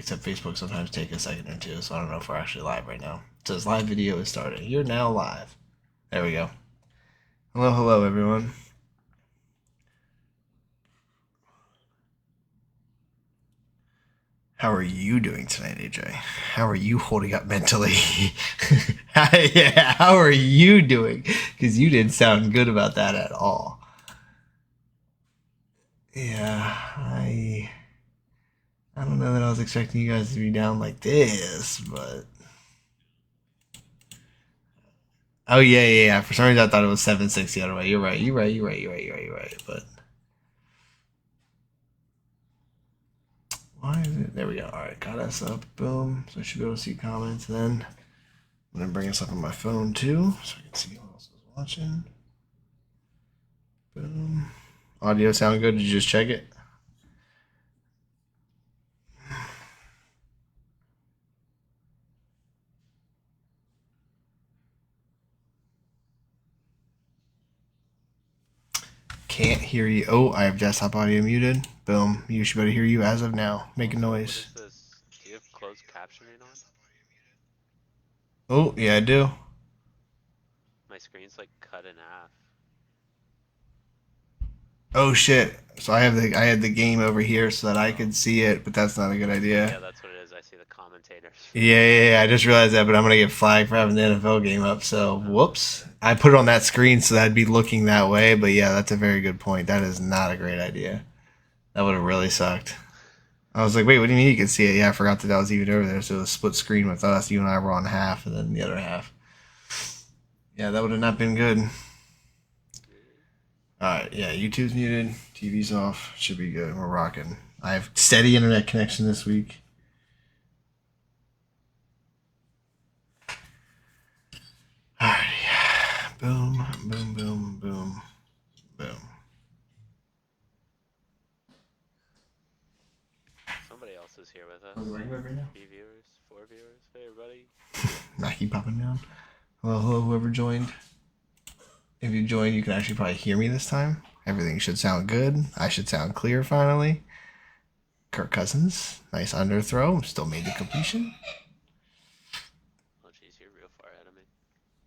Except Facebook sometimes take a second or two, so I don't know if we're actually live right now. It says live video is starting. You're now live. There we go. Hello, hello, everyone. How are you doing tonight, AJ? How are you holding up mentally? Yeah, how are you doing? Because you didn't sound good about that at all. Yeah, I don't know that I was expecting you guys to be down like this, but oh yeah. For some reason, I thought it was 7-6 the other way. You're right. You're right. But why is it? There we go. All right, got us up. Boom. So I should be able to see comments. Then I'm gonna bring us up on my phone too, so I can see who else is watching. Boom. Audio sound good? Did you just check it? Can't hear you. Oh, I have desktop audio muted. Boom. You should be able to hear you as of now. Make a noise. What is this? Do you have closed captioning on? Oh, yeah, I do. My screen's like cut in half. Oh shit. So I had the game over here so that I could see it, but that's not a good idea. Yeah, that's what it is. I see the commentators. Yeah. I just realized that, but I'm gonna get flagged for having the NFL game up. So whoops. I put it on that screen so that I'd be looking that way. But yeah, that's a very good point. That is not a great idea. That would have really sucked. I was like, wait, what do you mean you can see it? Yeah, I forgot that was even over there. So it was split screen with us. You and I were on half, and then the other half. Yeah, that would have not been good. Alright, yeah, YouTube's muted, TV's off, should be good, we're rocking. I have steady internet connection this week. Alrighty, boom. Somebody else is here with us. Are we right now? 3 viewers, 4 viewers. Hey, everybody. Not keep popping down. Hello, whoever joined. If you join, you can actually probably hear me this time. Everything should sound good. I should sound clear finally. Kirk Cousins, nice underthrow. Still made the completion. Oh, jeez, you're real far ahead of me.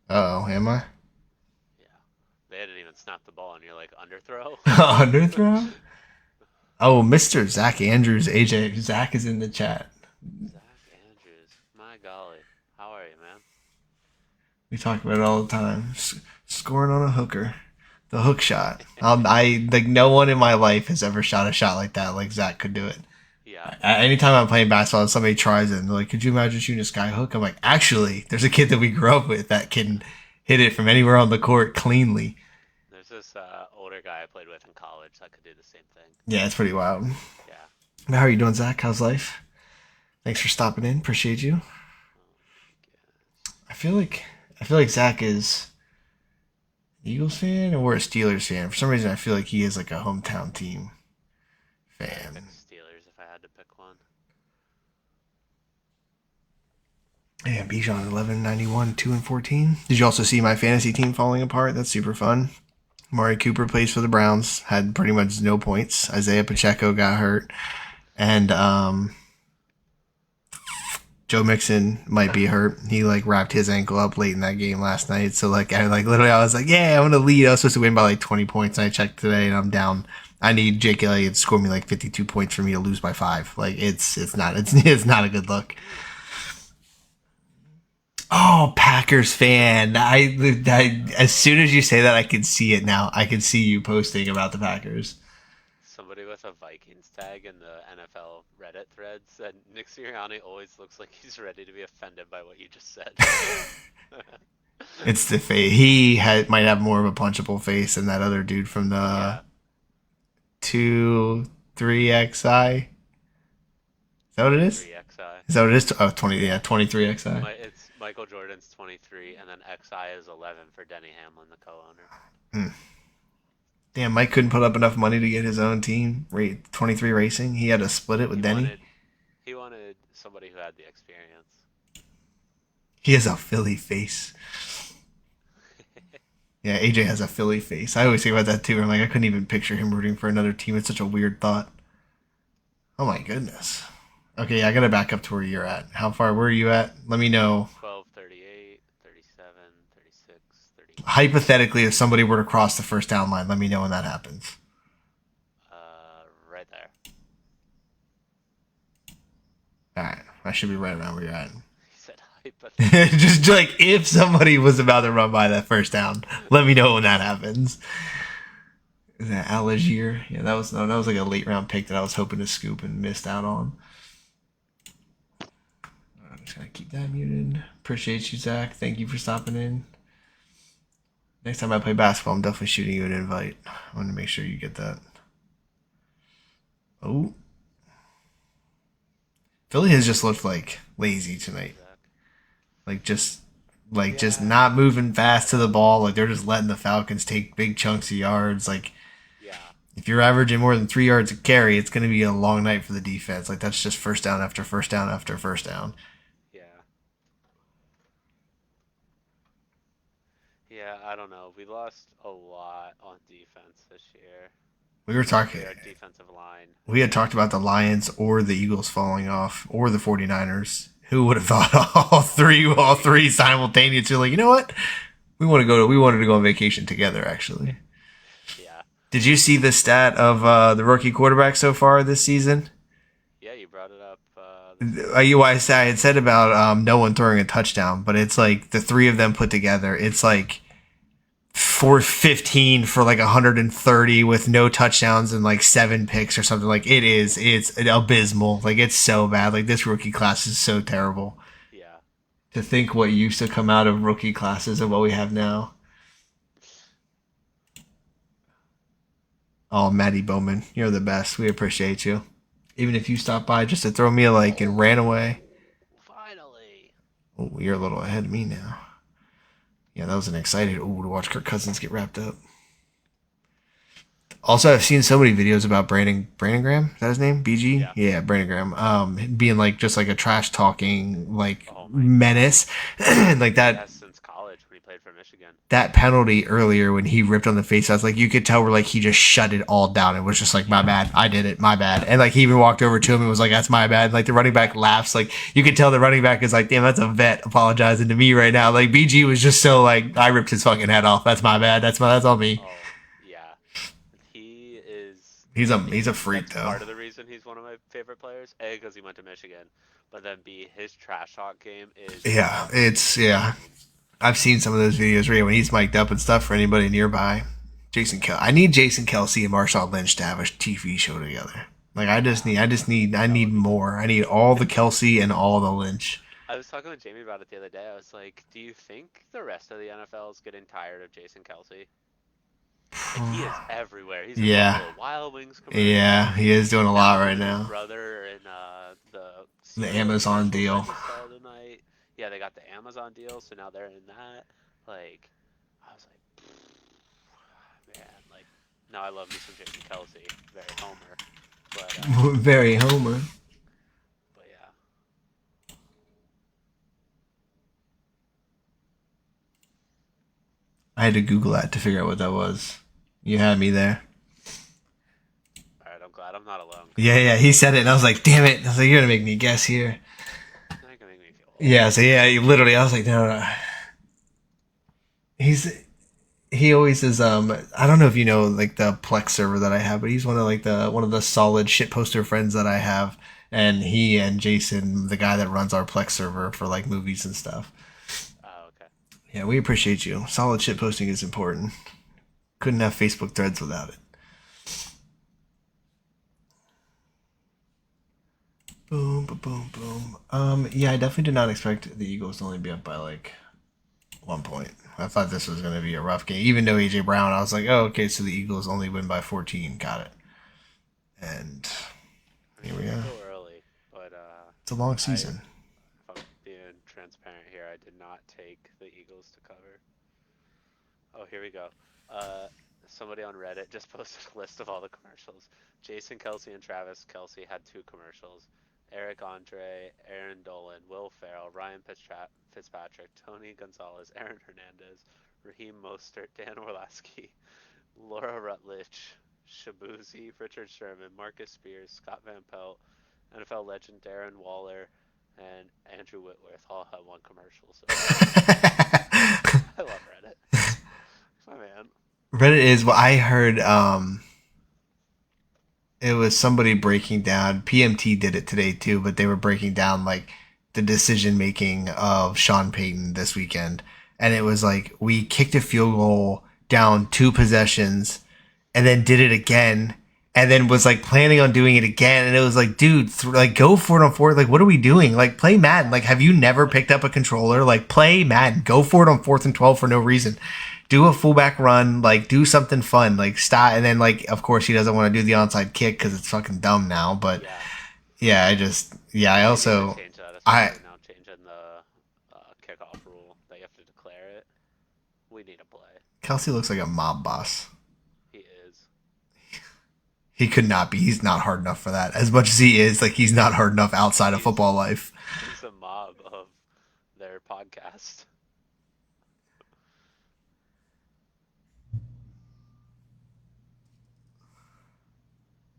Uh-oh, am I? Yeah. They hadn't even snapped the ball, and you're like, underthrow? Underthrow? Oh, Mr. Zach Andrews, AJ. Zach is in the chat. Zach Andrews. My golly. How are you, man? We talk about it all the time. Scoring on a hooker. The hook shot. Like no one in my life has ever shot a shot like that. Like Zach could do it. Yeah. Anytime I'm playing basketball and somebody tries it and they're like, could you imagine shooting a sky hook? I'm like, actually, there's a kid that we grew up with that can hit it from anywhere on the court cleanly. There's this older guy I played with in college that could do the same thing. Yeah, it's pretty wild. Yeah. How are you doing, Zach? How's life? Thanks for stopping in. Appreciate you. I feel like Zach is an Eagles fan or a Steelers fan. For some reason, I feel like he is like a hometown team fan. I'd pick Steelers if I had to pick one. Yeah, Bijan 1191, 2-14. Did you also see my fantasy team falling apart? That's super fun. Amari Cooper plays for the Browns, had pretty much no points. Isaiah Pacheco got hurt, and Joe Mixon might be hurt. He like wrapped his ankle up late in that game last night. So I was like, yeah, I'm gonna lead. I was supposed to win by like 20 points. And I checked today, and I'm down. I need Jake Elliott to score me like 52 points for me to lose by 5. Like it's not a good look. Oh, Packers fan. I as soon as you say that, I can see it now. I can see you posting about the Packers. Somebody with a Vikings tag in the NFL Reddit thread said Nick Sirianni always looks like he's ready to be offended by what you just said. It's the face. He might have more of a punchable face than that other dude from the 2-3XI. Is that what it is? 3XI. Is that what it is? Oh, 23XI. It's Michael Jordan's 23, and then XI is 11 for Denny Hamlin, the co-owner. Damn, Mike couldn't put up enough money to get his own team. 23 Racing. He had to split it with Denny. He wanted somebody who had the experience. He has a Philly face. Yeah, AJ has a Philly face. I always think about that too. I'm like, I couldn't even picture him rooting for another team. It's such a weird thought. Oh my goodness. Okay, yeah, I gotta back up to where you're at. How far? Where are you at? Let me know. 12, 38, 37, 36, 38. Hypothetically, if somebody were to cross the first down line, let me know when that happens. Right there. All right, I should be right around where you're at. He said hypothetically. Just like if somebody was about to run by that first down, let me know when that happens. Is that Algier? Yeah, that was no, that was like a late round pick that I was hoping to scoop and missed out on. I'm just gonna keep that muted. Appreciate you, Zach. Thank you for stopping in. Next time I play basketball, I'm definitely shooting you an invite. I want to make sure you get that. Oh, Philly has just looked like lazy tonight. Zach. Just Yeah. not moving fast to the ball. Like they're just letting the Falcons take big chunks of yards. Like Yeah. if you're averaging more than 3 yards a carry, it's going to be a long night for the defense. Like that's just first down after first down after first down. Yeah. Yeah, I don't know. We lost a lot on defense this year, We were talking. especially our defensive line. We had talked about the Lions or the Eagles falling off or the 49ers. Who would have thought all three simultaneously? Like, you know what? We wanted to go on vacation together. Actually, Yeah. did you see the stat of the rookie quarterback so far this season? Yeah, you brought it up this week. I had said about no one throwing a touchdown, but it's like the three of them put together. It's like 415 for like 130 with no touchdowns and like 7 picks or something. Like it's abysmal. Like it's so bad. Like this rookie class is so terrible. Yeah. To think what used to come out of rookie classes and what we have now. Oh, Maddie Bowman, you're the best. We appreciate you. Even if you stopped by just to throw me a like and ran away. Finally. Oh, you're a little ahead of me now. Yeah, that was an exciting. Oh, to watch Kirk Cousins get wrapped up. Also, I've seen so many videos about Brandon Graham. Is that his name? BG. Yeah. Yeah, Brandon Graham. Being like just like a trash talking like Oh my menace, and like God. that Yes, since college when he played for Michigan. that penalty earlier when he ripped on the face. I was like, you could tell where like he just shut it all down. It was just like, my bad, I did it, my bad. And like he even walked over to him and was like, that's my bad. And, like the running back laughs. Like you could tell the running back is like, damn, that's a vet apologizing to me right now. Like BG was just so like, I ripped his fucking head off. That's my bad. That's on me. Oh, yeah. He is. He's a freak That's though. part of the reason he's one of my favorite players. A, because he went to Michigan, but then B, his trash talk game is. Yeah, it's yeah. I've seen some of those videos where when he's mic'd up and stuff for anybody nearby. I need Jason Kelsey and Marshawn Lynch to have a TV show together. Like I need more. I need all the Kelsey and all the Lynch. I was talking with Jamie about it the other day. I was like, do you think the rest of the NFL is getting tired of Jason Kelsey? Like he is everywhere. He's in Yeah, Buffalo Wild Wings commercials. yeah, he is doing a lot right His now. brother in the The cereal Amazon commercials I deal. just saw tonight. Yeah, they got the Amazon deal, so now they're in that. Like, I was like, man, like, now I love me some Jason Kelsey, very Homer, Very Homer. but yeah, I had to Google that to figure out what that was. You had me there. all right, I'm glad I'm not alone. Yeah, he said it, and I was like, damn it. I was like, you're gonna make me guess here. That can make me feel old. Yeah, so yeah, literally, I was like, no. He always is. I don't know if you know like the Plex server that I have, but he's one of the solid shit poster friends that I have, and he and Jason, the guy that runs our Plex server for like movies and stuff. Oh, okay. Yeah, we appreciate you. Solid shit posting is important. Couldn't have Facebook threads without it. Boom, boom, boom, boom. Yeah, I definitely did not expect the Eagles to only be up by like 1 point. I thought this was going to be a rough game. Even though AJ Brown, I was like, oh, okay, so the Eagles only win by 14. Got it. And I here mean, we it's are. still early, but It's a long season. if I'm being transparent here, I did not take the Eagles to cover. Oh, here we go. Uh, Somebody on Reddit just posted a list of all the commercials. Jason Kelsey and Travis Kelsey had 2 commercials. Eric Andre, Aaron Dolan, Will Ferrell, Ryan Fitzpatrick, Tony Gonzalez, Aaron Hernandez, Raheem Mostert, Dan Orlasky, Laura Rutledge, Shabuzi, Richard Sherman, Marcus Spears, Scott Van Pelt, NFL legend Darren Waller and Andrew Whitworth all have one commercial. So I love Reddit. My man. Reddit is what I heard. It was somebody breaking down. PMT did it today too, but they were breaking down like the decision making of Sean Payton this weekend, and it was like we kicked a field goal down 2 possessions, and then did it again, and then was like planning on doing it again, and it was like, dude, like go for it on fourth. Like, what are we doing? Like, play Madden. Like, have you never picked up a controller? Like, play Madden. Go for it on 4th and 12 for no reason. Do a fullback run, like do something fun, like stop, and then like of course he doesn't want to do the onside kick because it's fucking dumb now. But Yeah. I also Change that, I especially now changing the kickoff rule that you have to declare it. We need to play. Kelsey looks like a mob boss. He is. He could not be. He's not hard enough for that. As much as he is, like he's not hard enough outside of football life. He's a mob of their podcast.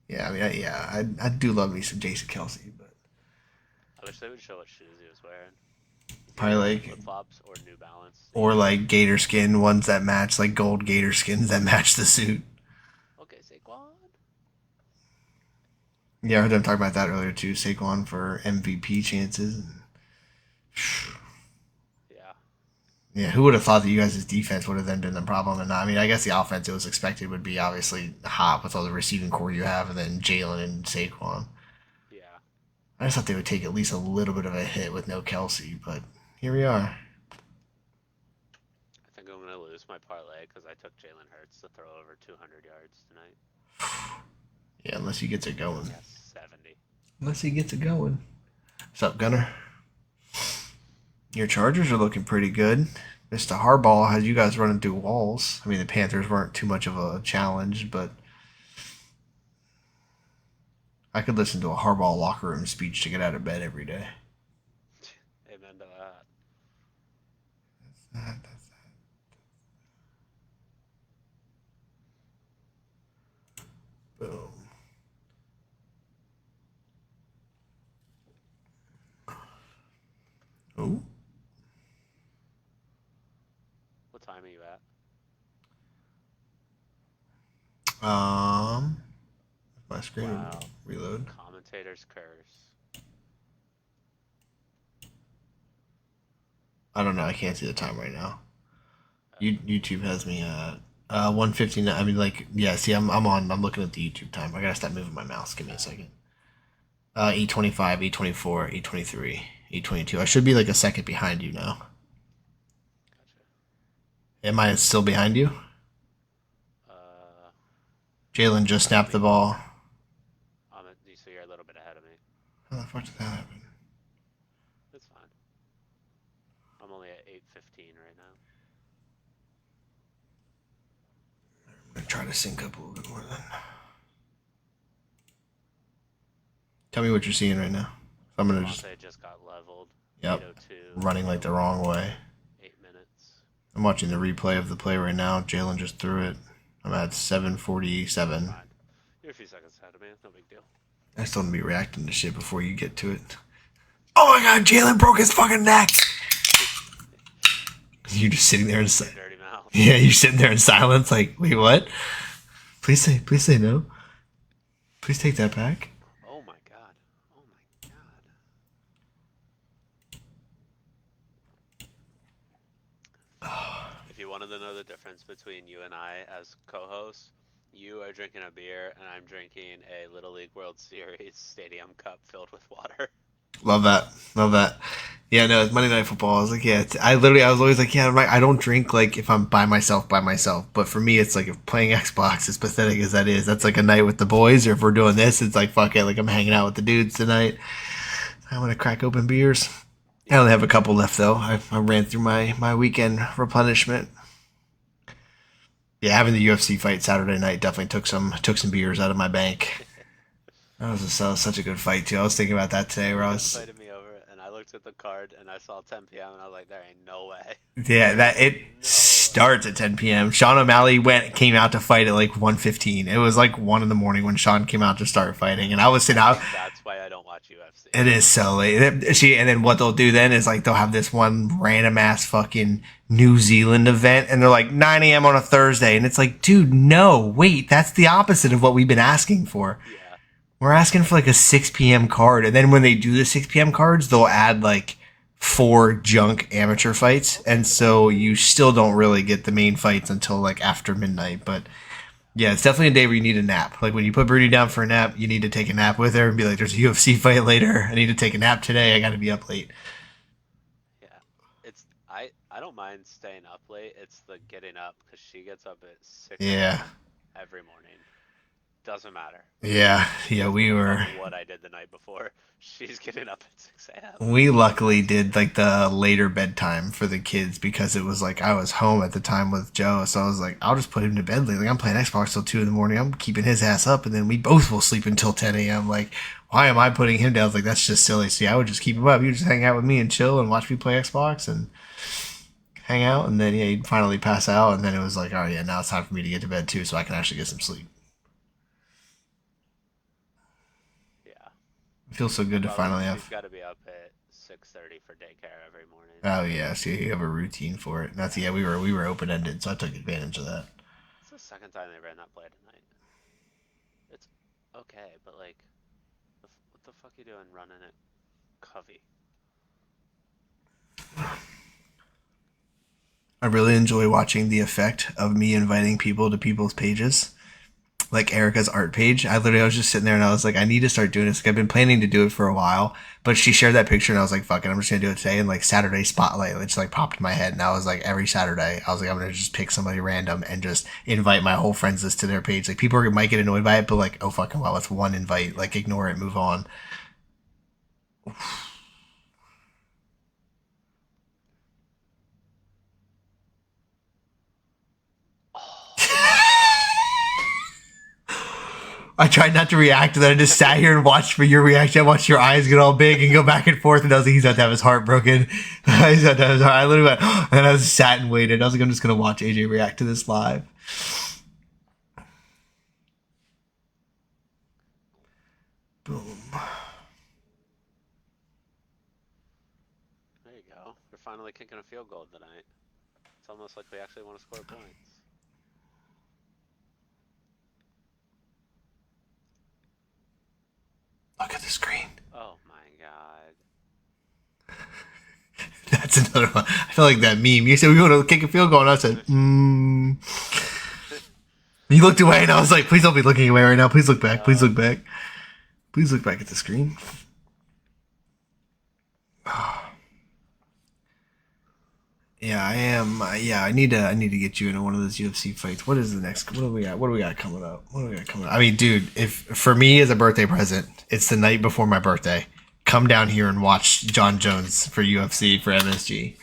Yeah, I mean, I do love me some Jason Kelsey, but I wish they would show what shoes he was wearing. probably like flip flops or New Balance. or like gator skin ones that match, like gold gator skins that match the suit. Okay, Saquon. Yeah, I heard them talk about that earlier too. Saquon for MVP chances. Yeah. Yeah, who would have thought that you guys' defense would have then been the problem? And I mean, I guess the offense it was expected would be obviously hot with all the receiving core you have, and then Jalen and Saquon. Yeah. I just thought they would take at least a little bit of a hit with no Kelsey, but here we are. I think I'm gonna lose my parlay because I took Jalen Hurts to throw over 200 yards tonight. Yeah, unless he gets it going. Yeah, 70. Unless he gets it going. What's up, Gunner? Your Chargers are looking pretty good. Mr. Harbaugh has you guys running through walls. I mean, the Panthers weren't too much of a challenge, but I could listen to a Harbaugh locker room speech to get out of bed every day. Amen to that. That's that. Boom. Oh. What time are you at? My screen Wow. reload. Commentator's curse. I don't know. I can't see the time right now. YouTube has me at 1:59. I mean, like, yeah. See, I'm on. I'm looking at the YouTube time. I gotta stop moving my mouse. Give me a second. 8:25, 8:24, 8:23, 8:22. I should be like a second behind you now. Gotcha. Am I still behind you? Jalen just snapped the ball. So you're a little bit ahead of me. How the fuck did that happen? It's fine. I'm only at 8:15 right now. I'm gonna try to sync up a little bit more then. Tell me what you're seeing right now. I'm gonna just got leveled. Yep. 8:02. Running like the wrong way. 8 minutes. I'm watching the replay of the play right now. Jalen just threw it. I'm at 7:47. Fine. You're a few seconds ahead of me. No big deal. I still want to be reacting to shit before you get to it. Oh my god, Jalen broke his fucking neck! You're just sitting there in silence. Dirty mouth. Yeah, you're sitting there in silence like, wait, what? Please say no. Please take that back. Oh my god. Oh my god. If you wanted to know the difference between you and I as co-hosts, you are drinking a beer and I'm drinking a Little League World Series Stadium Cup filled with water. Love that. Yeah, no, it's Monday Night Football. I was like, yeah, I was always like, yeah, I don't drink like if I'm by myself. But for me, it's like if playing Xbox, as pathetic as that is, that's like a night with the boys. Or if we're doing this, it's like, fuck it, like I'm hanging out with the dudes tonight. I'm gonna crack open beers. I only have a couple left though. I ran through my weekend replenishment. Yeah, having the UFC fight Saturday night definitely took some beers out of my bank. That was such a good fight too. I was thinking about that today. Where I was invited me over and I looked at the card and I saw 10 p.m. and I was like, there ain't no way. Yeah, that it No starts at 10 p.m. Sean O'Malley came out to fight at like 1:15. It was like 1 in the morning when Sean came out to start fighting, and I was sitting out. That's why I don't watch UFC. It is so late. And then what they'll do then is like they'll have this one random ass fucking New Zealand event, and they're like 9 a.m. on a Thursday, and it's like, dude, no, wait, that's the opposite of what we've been asking for. Yeah. We're asking for like a 6 p.m. card, and then when they do the 6 p.m. cards, they'll add like 4 junk amateur fights, and so you still don't really get the main fights until like after midnight. But yeah, it's definitely a day where you need a nap. Like when you put Broody down for a nap, you need to take a nap with her and be like, there's a UFC fight later. I need to take a nap today. I got to be up late. Yeah, I don't mind staying up late. It's the getting up, because she gets up at 6 every morning. Doesn't matter. Yeah, we were. What I did the night before. She's getting up at 6 a.m. We luckily did like the later bedtime for the kids because it was like I was home at the time with Joe, so I was like, I'll just put him to bed late. Like I'm playing Xbox till 2 in the morning. I'm keeping his ass up, and then we both will sleep until 10 a.m. Like, why am I putting him down? Like that's just silly. See, I would just keep him up. You just hang out with me and chill and watch me play Xbox and hang out, and then he'd finally pass out, and then it was like, oh yeah, now it's time for me to get to bed too, so I can actually get some sleep. Feels so good to finally have. She's got to be up at 6:30 for daycare every morning. Oh yeah, so you have a routine for it. That's we were open ended, so I took advantage of that. It's the second time they ran that play tonight. It's okay, but like, what the fuck are you doing running it, Covey? I really enjoy watching the effect of me inviting people to people's pages. Like Erica's art page. I was just sitting there and I was like, I need to start doing this. Like, I've been planning to do it for a while, but she shared that picture and I was like, fuck it, I'm just gonna do it today. And like Saturday Spotlight, it just like popped in my head, and I was like, every Saturday, I was like, I'm gonna just pick somebody random and just invite my whole friends list to their page. Like people might get annoyed by it, but like, oh fucking well, it's one invite. Like ignore it, move on. I tried not to react to that. I just sat here and watched for your reaction. I watched your eyes get all big and go back and forth. And I was like, he's about to have his heart broken. He's about to have his heart. I literally went, and I was sat and waited. I was like, I'm just going to watch AJ react to this live. Boom. There you go. We're finally kicking a field goal tonight. It's almost like we actually want to score points. Look at the screen. Oh my god. That's another one. I feel like that meme. You said we want to kick a field goal, and I said, You looked away, and I was like, please don't be looking away right now. Please look back. Please look back. Please look back at the screen. Yeah, I am. Yeah, I need to get you into one of those UFC fights. What is the next? What do we got? What do we got coming up? I mean, dude, if for me as a birthday present, it's the night before my birthday. Come down here and watch John Jones for UFC for MSG.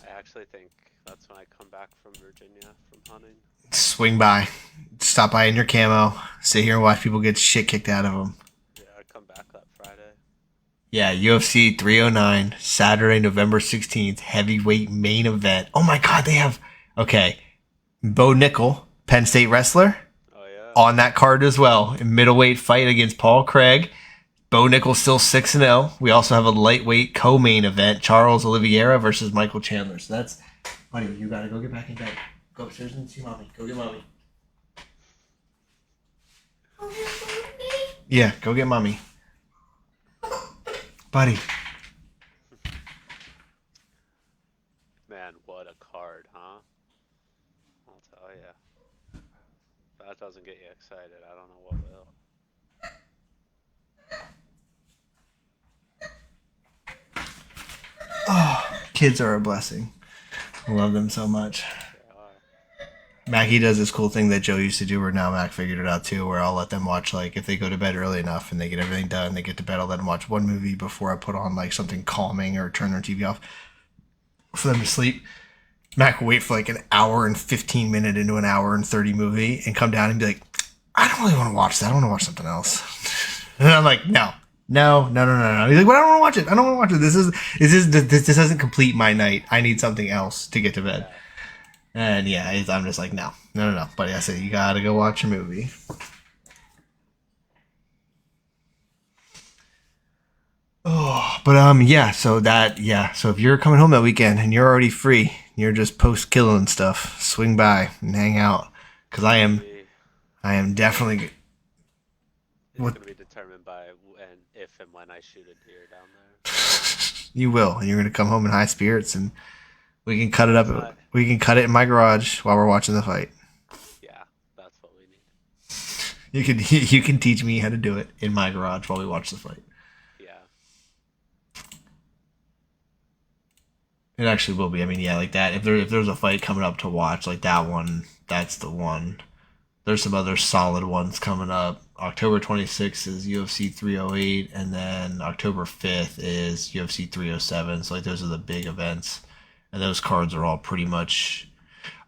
I actually think that's when I come back from Virginia from hunting. Swing by, stop by in your camo, sit here and watch people get shit kicked out of them. Yeah, I come back that Friday. Yeah, UFC 309, Saturday, November 16th, heavyweight main event. Oh my God, they have, okay, Bo Nickel, Penn State wrestler, on that card as well. A middleweight fight against Paul Craig. Bo Nickel still 6-0. We also have a lightweight co-main event, Charles Oliveira versus Michael Chandler. So that's, buddy, you gotta go get back in bed. Go upstairs and see mommy. Go get mommy. Yeah, go get mommy. Buddy. Man, what a card, huh? I'll tell ya. If that doesn't get you excited, I don't know what will. Oh, kids are a blessing. I love them so much. Mackie does this cool thing that Joe used to do, where now Mac figured it out too, where I'll let them watch, like, if they go to bed early enough and they get everything done, they get to bed, I'll let them watch one movie before I put on, like, something calming or turn their TV off for them to sleep. Mac will wait for, like, an hour and 15 minute into an hour and 30 movie and come down and be like, I don't really want to watch that. I want to watch something else. And I'm like, no. He's like, but I don't want to watch it. I don't want to watch it. This doesn't complete my night. I need something else to get to bed. And yeah, I'm just like, no, no, no, no. Buddy, I said, you gotta go watch a movie. Oh, but yeah. So if you're coming home that weekend and you're already free, you're just post killing stuff. Swing by and hang out, because I am definitely. It's What gonna be determined by when, if and when I shoot a deer down there. you will, and you're gonna come home in high spirits, and we can cut it It's up. not. We can cut it in my garage while we're watching the fight. Yeah, that's what we need. You can you can teach me how to do it in my garage while we watch the fight. Yeah. It actually will be. I mean, yeah, like that. If there's a fight coming up to watch, like that one, that's the one. There's some other solid ones coming up. October 26th is UFC 308, and then October 5th is UFC 307. So like those are the big events, and those cards are all pretty much.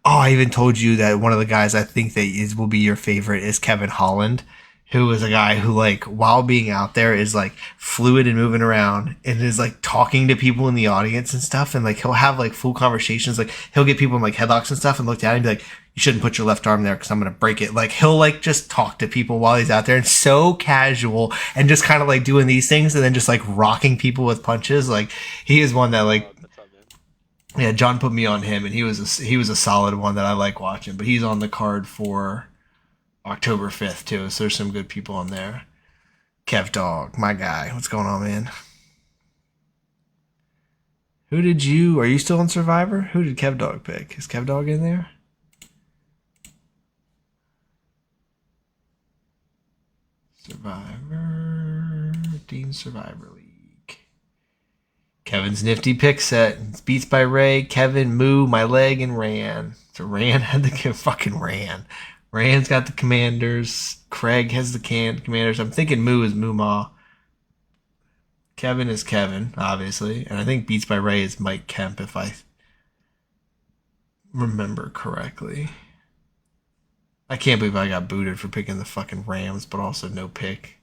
Oh, I even told you that one of the guys I think that is will be your favorite is Kevin Holland, who is a guy who like while being out there is like fluid and moving around and is like talking to people in the audience and stuff, and like he'll have like full conversations. Like he'll get people in like headlocks and stuff and look down and be like, you shouldn't put your left arm there because I'm gonna break it. Like he'll like just talk to people while he's out there, and so casual and just kind of like doing these things and then just like rocking people with punches. Like he is one that like, That's up, man. yeah, John put me on him, and he was a solid one that I like watching. But he's on the card for October 5th too, so there's some good people on there. Kev Dog, my guy, what's going on, man? Who did you? Are you still on Survivor? Who did Kev Dog pick? Is Kev Dog in there? Survivor, Dean Survivor League. Kevin's nifty pick set. It's Beats by Ray, Kevin, Moo, My Leg, and Ran. So Ran had the fucking Ran. Ran's got the Commanders. Craig has the Commanders. I'm thinking Moo is Moo Ma. Kevin is Kevin, obviously. And I think Beats by Ray is Mike Kemp, if I remember correctly. I can't believe I got booted for picking the fucking Rams, but also no pick.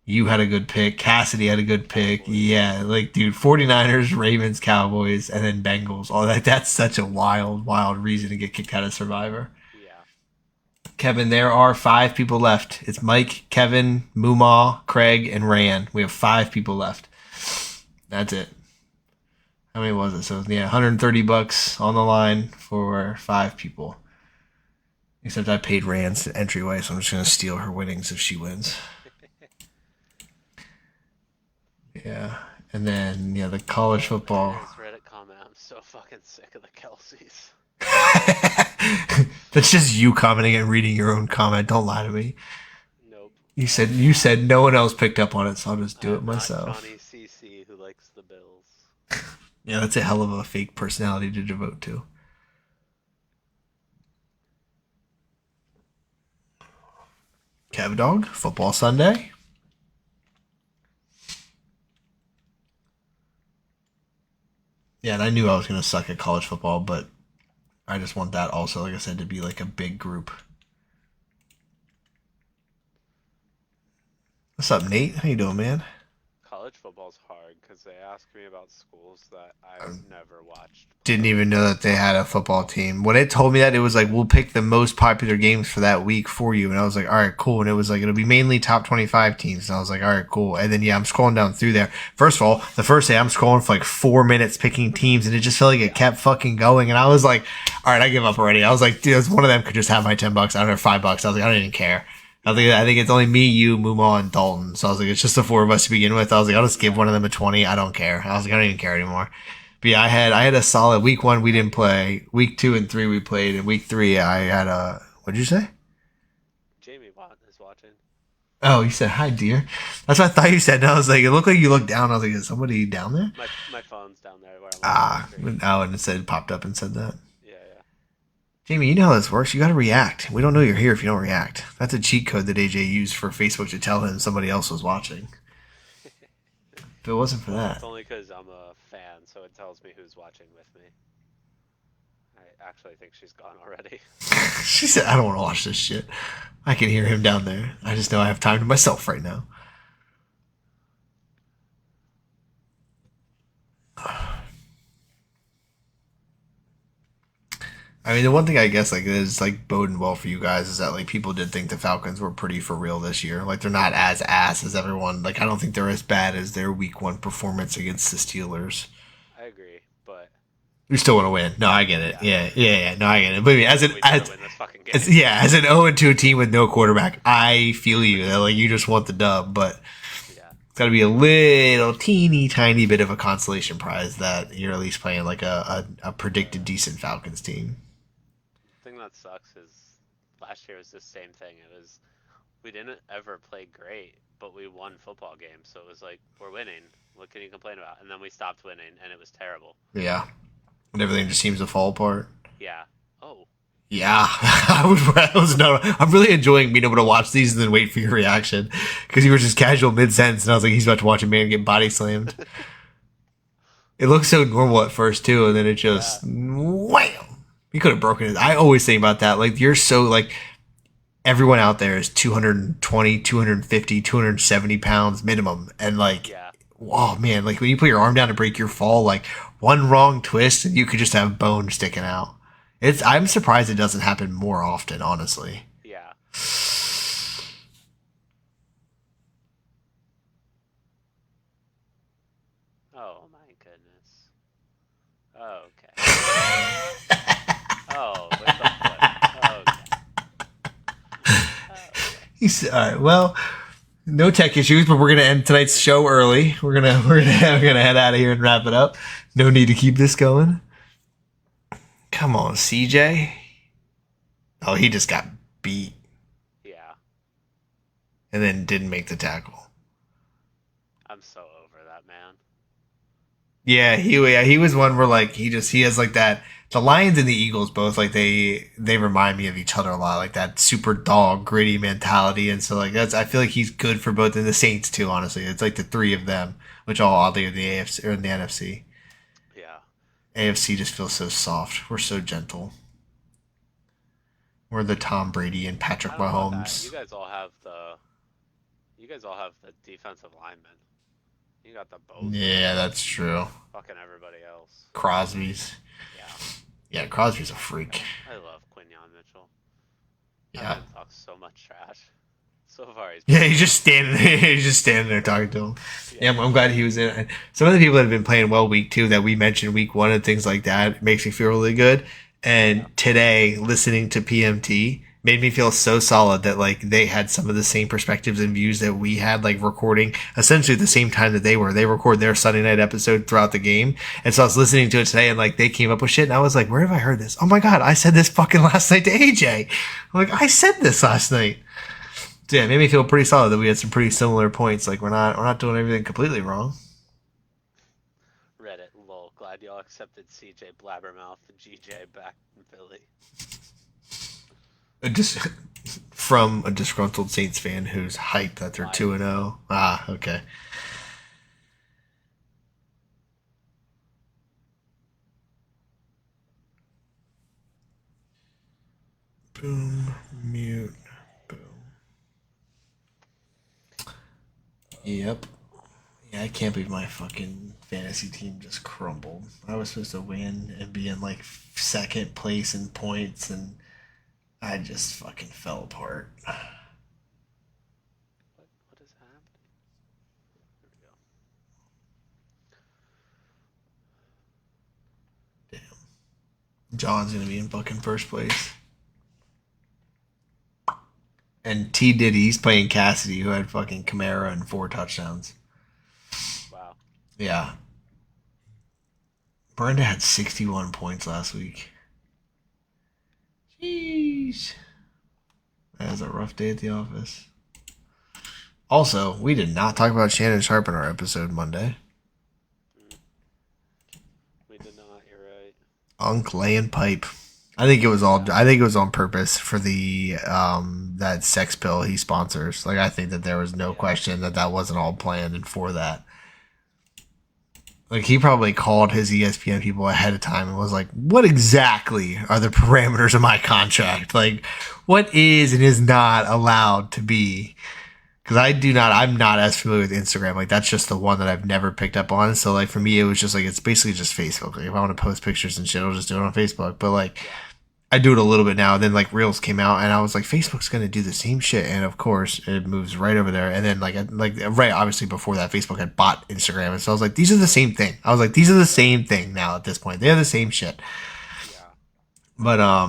You had a good pick. Cassidy had a good pick. Cowboys. Yeah, like, dude, 49ers, Ravens, Cowboys, and then Bengals. Oh, that's such a wild, wild reason to get kicked out of Survivor. Yeah. Kevin, there are 5 people left. It's Mike, Kevin, Moomaw, Craig, and Ran. We have 5 people left. That's it. How many was it? So, yeah, $130 on the line for 5 people. Except I paid Rand's entryway, so I'm just going to steal her winnings if she wins. Yeah. And then, yeah, the college football. Nice Reddit comment. I'm so fucking sick of the Kelseys. That's just you commenting and reading your own comment. Don't lie to me. Nope. You said no one else picked up on it, so I'll just do it I'm myself. not Johnny CC who likes the Bills. Yeah, that's a hell of a fake personality to devote to. Kev Dog, Football Sunday. Yeah, and I knew I was going to suck at college football, but I just want that also, like I said, to be like a big group. What's up, Nate? How you doing, man? College football's hard because they ask me about schools that I've never watched. Didn't even know that they had a football team. When it told me that, it was like, we'll pick the most popular games for that week for you. And I was like, all right, cool. And it was like, it'll be mainly top 25 teams. And I was like, all right, cool. And then, yeah, I'm scrolling down through there. First of all, the first day I'm scrolling for like 4 minutes picking teams, and it just felt like it kept fucking going. And I was like, all right, I give up already. I was like, dude, one of them could just have my $10. I don't know, $5. I was like, I don't even care. I think it's only me, you, Mumaw, and Dalton. So I was like, it's just the 4 of us to begin with. I was like, I'll just give one of them a 20. I don't care. I was like, I don't even care anymore. But yeah, I had a solid week 1. We didn't play. Week 2 and 3 we played. And week 3 I had a. What'd you say? Jamie Watt is watching. Oh, you said hi, dear. That's what I thought you said. And I was like, it looked like you looked down. I was like, is somebody down there? My phone's down there where I'm And it said popped up and said that. Yeah. Jamie, you know how this works. You got to react. We don't know you're here if you don't react. That's a cheat code that AJ used for Facebook to tell him somebody else was watching. If it wasn't for that. It's only because I'm a fan, so it tells me who's watching with me. I actually think she's gone already. She said, I don't want to watch this shit. I can hear him down there. I just know I have time to myself right now. I mean, the one thing I guess like is like boding well for you guys is that like people did think the Falcons were pretty for real this year. Like they're not as ass as everyone. Like I don't think they're as bad as their Week 1 performance against the Steelers. I agree, but We still want to win. No, I get it. Yeah. No, I get it. But I mean, we gotta win this fucking game. as an 0-2 team with no quarterback, I feel you. That like you just want the dub, but Yeah. it's got to be a little teeny tiny bit of a consolation prize that you're at least playing like a predicted decent Falcons team. The thing that sucks is last year was the same thing. It was we didn't ever play great, but we won football games, so it was like we're winning. What can you complain about? And then we stopped winning, and it was terrible. Yeah, and everything just seems to fall apart. Yeah. Oh. Yeah, I'm really enjoying being able to watch these and then wait for your reaction because you were just casual mid sentence, and I was like, he's about to watch a man get body slammed. It looks so normal at first too, and then it just wham. You could have broken it. I always think about that. Like you're so like everyone out there is 220, 250, 270 pounds minimum, and like. Yeah. Oh man, like when you put your arm down to break your fall, like one wrong twist and you could just have bone sticking out. I'm surprised it doesn't happen more often, honestly. Yeah. Oh my goodness. Okay. Oh, with the foot. Okay. All right, well, no tech issues, but we're gonna end tonight's show early. We're gonna head out of here and wrap it up. No need to keep this going. Come on, CJ. Oh, he just got beat. Yeah. And then didn't make the tackle. I'm so over that man. Yeah, he was one where like he has like that. The Lions and the Eagles both like they remind me of each other a lot, like that super dog gritty mentality, and so like I feel like he's good for both, and the Saints too. Honestly, it's like the three of them, which all oddly are the AFC or in the NFC. Yeah. AFC just feels so soft. We're so gentle. We're the Tom Brady and Patrick I don't know about that. Mahomes. You guys all have the defensive linemen. You got the both. Yeah, that's true. Fucking everybody else. Crosby's. Yeah. Yeah, Crosby's a freak. I love Quinyon Mitchell. Yeah. That man talks so much trash. So far, he's Yeah, he's just standing there. He's just standing there talking to him. Yeah, I'm glad he was in it. Some of the people that have been playing well week 2 that we mentioned week 1 and things like that makes me feel really good. And today, listening to PMT made me feel so solid that like they had some of the same perspectives and views that we had, like recording essentially at the same time that they were. They record their Sunday night episode throughout the game. And so I was listening to it today and like they came up with shit and I was like, where have I heard this? Oh my God, I said this fucking last night to AJ. I'm like, I said this last night. So yeah, it made me feel pretty solid that we had some pretty similar points. Like we're not doing everything completely wrong. Reddit, lol. Glad y'all accepted CJ Blabbermouth, GJ back in Philly. Just from a disgruntled Saints fan who's hyped that they're 2-0. Ah, okay. Boom, mute, boom. Yep. Yeah, I can't believe my fucking fantasy team just crumbled. I was supposed to win and be in like second place in points, and I just fucking fell apart. What is happening? There we go. Damn. John's gonna be in fucking first place. And T Diddy's playing Cassidy, who had fucking Kamara and 4 touchdowns. Wow. Yeah. Brenda had 61 points last week. Jeez. That was a rough day at the office. Also, we did not talk about Shannon Sharp in our episode Monday. We did not, you're right. Unk laying pipe. I think it was on purpose for the that sex pill he sponsors. Like I think that there was no question that wasn't all planned and for that. Like he probably called his ESPN people ahead of time and was like, "What exactly are the parameters of my contract? Like, what is and is not allowed to be?" Because I'm not as familiar with Instagram. Like that's just the one that I've never picked up on. So like for me, it was just like it's basically just Facebook. Like if I want to post pictures and shit, I'll just do it on Facebook. But like I do it a little bit now. Then like Reels came out, and I was like, Facebook's gonna do the same shit, and of course it moves right over there. And then like right obviously before that, Facebook had bought Instagram, and so I was like, these are the same thing. I was like, these are the same thing now at this point. They're the same shit. Yeah. But I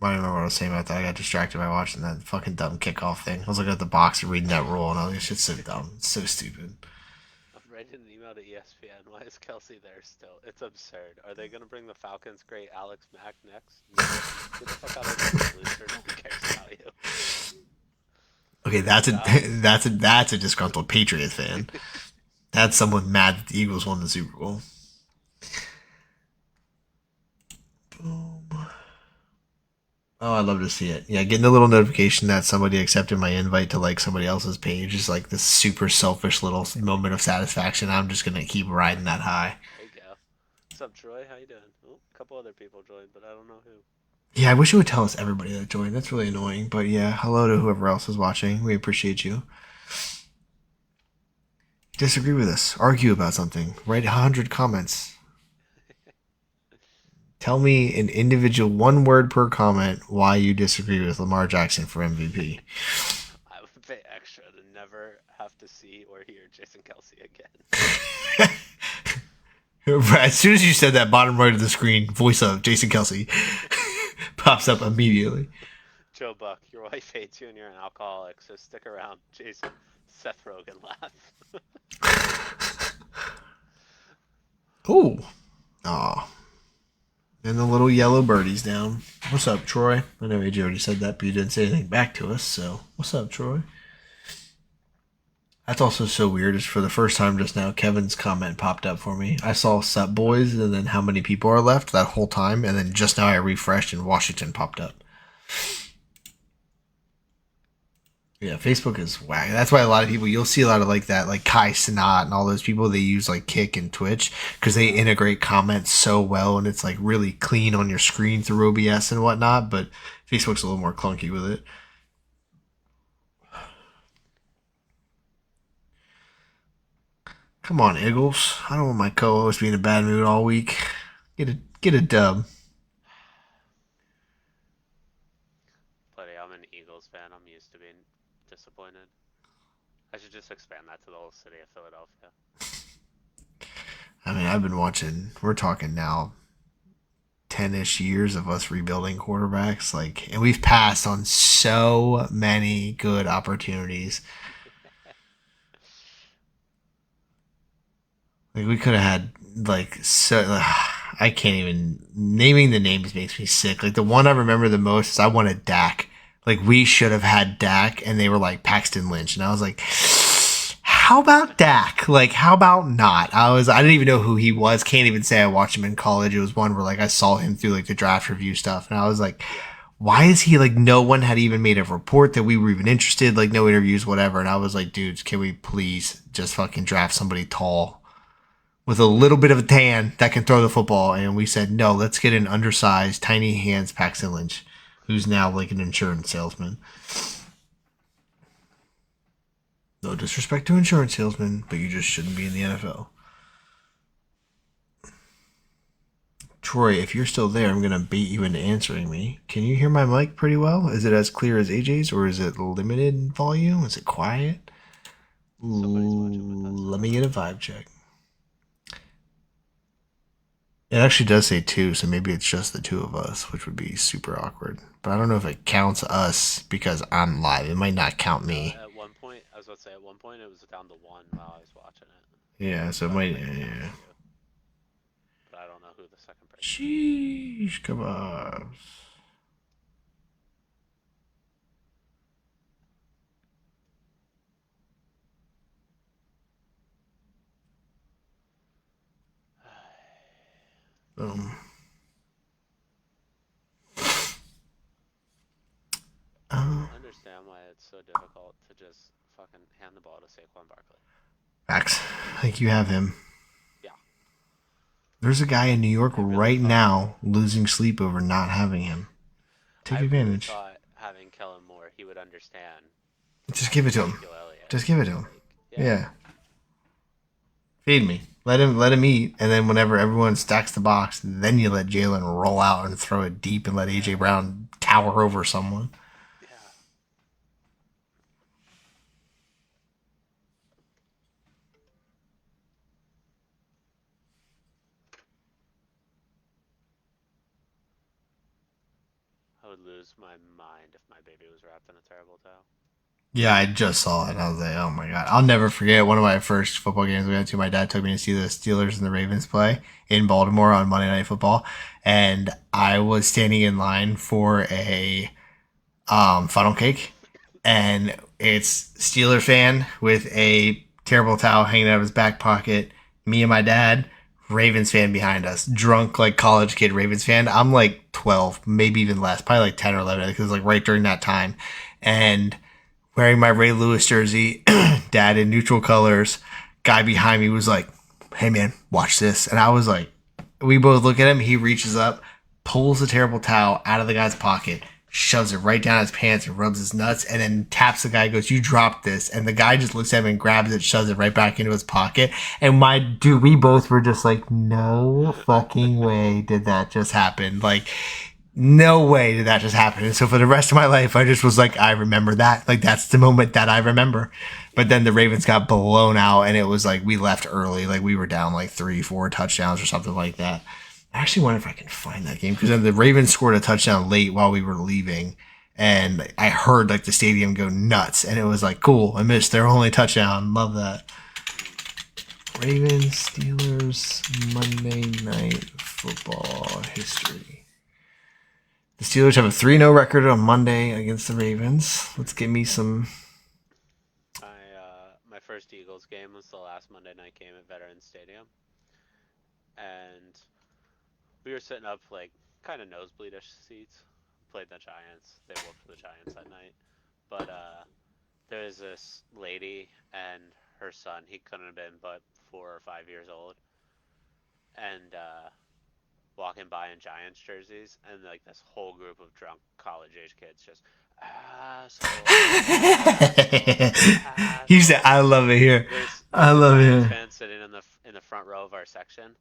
don't remember what I was saying about that. I got distracted by watching that fucking dumb kickoff thing. I was looking at the box and reading that rule, and I was like, shit's so dumb. It's so stupid. I'm writing an email to ESPN. Why is Kelsey there still? It's absurd. Are they gonna bring the Falcons' great Alex Mack next? No. Get the fuck out of the loser. No one cares about you. Okay, that's a disgruntled Patriots fan. That's someone mad that the Eagles won the Super Bowl. Boom. Oh, I'd love to see it. Yeah, getting a little notification that somebody accepted my invite to like somebody else's page is like this super selfish little moment of satisfaction. I'm just gonna keep riding that high. There you go. What's up, Troy? How you doing? Oh, a couple other people joined, but I don't know who. Yeah, I wish it would tell us everybody that joined. That's really annoying. But yeah, hello to whoever else is watching. We appreciate you. Disagree with us. Argue about something. Write 100 comments. Tell me an individual, one word per comment, why you disagree with Lamar Jackson for MVP. I would pay extra to never have to see or hear Jason Kelsey again. As soon as you said that, bottom right of the screen, voice of Jason Kelsey pops up immediately. Joe Buck, your wife hates you and you're an alcoholic, so stick around. Jason, Seth Rogen laugh. Oh. Aw. And the little yellow birdie's down. What's up, Troy? I know AJ already said that, but you didn't say anything back to us, so what's up, Troy? That's also so weird. Is for the first time just now, Kevin's comment popped up for me. I saw Sup Boys and then how many people are left that whole time, and then just now I refreshed and Washington popped up. Yeah, Facebook is whack. That's why a lot of people, you'll see a lot of like that, like Kai Cenat and all those people, they use like Kick and Twitch because they integrate comments so well and it's like really clean on your screen through OBS and whatnot, but Facebook's a little more clunky with it. Come on, Eagles. I don't want my co-host being in a bad mood all week. Get a dub. Buddy, I'm an Eagles fan. I'm used to being disappointed. I should just expand that to the whole city of Philadelphia. I mean, I've been watching, we're talking now 10-ish years of us rebuilding quarterbacks, like, and we've passed on so many good opportunities. Like, we could have had, like, so, I can't even, naming the names makes me sick. Like, the one I remember the most is I wanted Dak. Like, we should have had Dak, and they were like Paxton Lynch, and I was like, how about Dak? Like, how about not? I didn't even know who he was. Can't even say I watched him in college. It was one where like I saw him through like the draft review stuff, and I was like, why is he like? No one had even made a report that we were even interested. Like, no interviews, whatever. And I was like, dudes, can we please just fucking draft somebody tall with a little bit of a tan that can throw the football? And we said, no, let's get an undersized, tiny hands Paxton Lynch, who's now like an insurance salesman. No disrespect to insurance salesmen, but you just shouldn't be in the NFL. Troy, if you're still there, I'm going to bait you into answering me. Can you hear my mic pretty well? Is it as clear as AJ's, or is it limited in volume? Is it quiet? Let me get a vibe check. It actually does say 2, so maybe it's just the 2 of us, which would be super awkward. But I don't know if it counts us because I'm live. It might not count me. At one point, I was about to say, at one point it was down to 1 while I was watching it. Yeah, so it might. Yeah. But I don't know who the second person is. Sheesh, kebabs. I understand why it's so difficult to just fucking hand the ball to Saquon Barkley. Facts. I think you have him. Yeah. There's a guy in New York right now losing sleep over not having him. Take advantage. I really thought having Kellen Moore, he would understand. Just give it to him. Just give it to him. Yeah. Feed me. Let him eat, and then whenever everyone stacks the box, then you let Jalen roll out and throw it deep and let AJ Brown tower over someone. Yeah. I would lose my mind if my baby was wrapped in a terrible towel. Yeah, I just saw it. And I was like, oh my god, I'll never forget one of my first football games we went to. My dad took me to see the Steelers and the Ravens play in Baltimore on Monday Night Football, and I was standing in line for a funnel cake, and it's Steeler fan with a terrible towel hanging out of his back pocket. Me and my dad, Ravens fan behind us, drunk like college kid Ravens fan. I'm like 12, maybe even less, probably like 10 or 11, because it was like right during that time, and wearing my Ray Lewis jersey, dad in neutral colors. Guy behind me was like, "Hey man, watch this," and I was like, we both look at him. He reaches up, pulls the terrible towel out of the guy's pocket, shoves it right down his pants and rubs his nuts, and then taps the guy, goes, "You dropped this." And the guy just looks at him and grabs it, shoves it right back into his pocket. And we both were just like, no fucking way did that just happen. Like, no way did that just happen. And so for the rest of my life, I just was like, I remember that. Like, that's the moment that I remember. But then the Ravens got blown out, and it was like we left early. Like, we were down like 3-4 touchdowns or something like that. I actually wonder if I can find that game, because then the Ravens scored a touchdown late while we were leaving, and I heard like the stadium go nuts, and it was like, cool, I missed their only touchdown. Love that. Ravens Steelers Monday Night Football history. The Steelers have a 3-0 record on Monday against the Ravens. Let's give me some. My first Eagles game was the last Monday night game at Veterans Stadium, and we were sitting up like kind of nosebleedish seats. Played the Giants. They whooped the Giants that night. But there was this lady and her son. He couldn't have been but 4 or 5 years old. And walking by in Giants jerseys, and like this whole group of drunk college age kids just asshole. You said, I love it here. I love it here. Fan sitting in the front row of our section,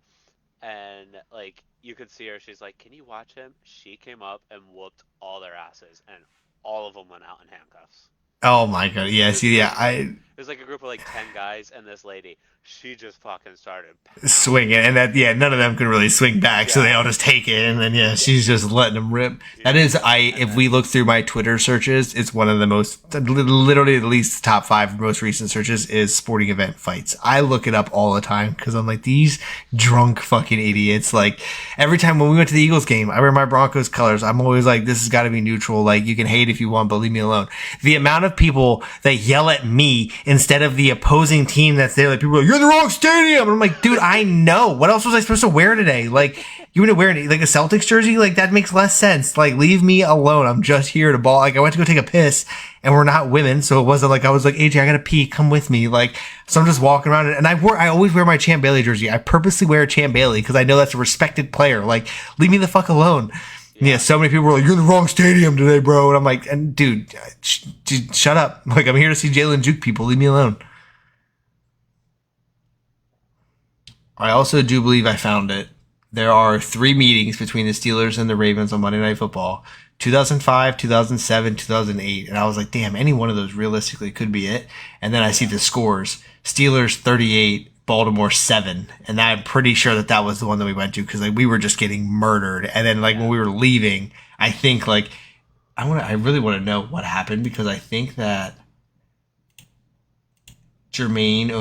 and like you could see her. She's like, "Can you watch him?" She came up and whooped all their asses, and all of them went out in handcuffs. Oh my god! Yeah, see, yeah, It was like a group of like 10 guys, and this lady, she just fucking started swinging, and that, yeah, none of them could really swing back, so they all just take it, and then yeah, she's just letting them rip. That is, if we look through my Twitter searches, it's one of the most, literally at least top 5 most recent searches is sporting event fights. I look it up all the time because I'm like, these drunk fucking idiots. Like, every time when we went to the Eagles game, I wear my Broncos colors. I'm always like, this has got to be neutral. Like, you can hate if you want, but leave me alone. The amount of people that yell at me instead of the opposing team that's there, like, people are like, you're in the wrong stadium. And I'm like, dude, I know. What else was I supposed to wear today? Like, you want to wear like a Celtics jersey? Like, that makes less sense. Like, leave me alone. I'm just here to ball. Like, I went to go take a piss, and we're not women, so it wasn't like I was like, AJ, I gotta pee, come with me. Like, so I'm just walking around, and I always wear my Champ Bailey jersey. I purposely wear Champ Bailey because I know that's a respected player. Like, leave me the fuck alone. Yeah, so many people were like, you're in the wrong stadium today, bro. And I'm like, and dude, shut up. Like, I'm here to see Jalen juke people. Leave me alone. I also do believe I found it. There are 3 meetings between the Steelers and the Ravens on Monday Night Football. 2005, 2007, 2008. And I was like, damn, any one of those realistically could be it. And then I see the scores. Steelers 38, Baltimore 7. And I'm pretty sure that was the one that we went to because like, we were just getting murdered. And then like when we were leaving, I think like, I really want to know what happened because I think that Jermaine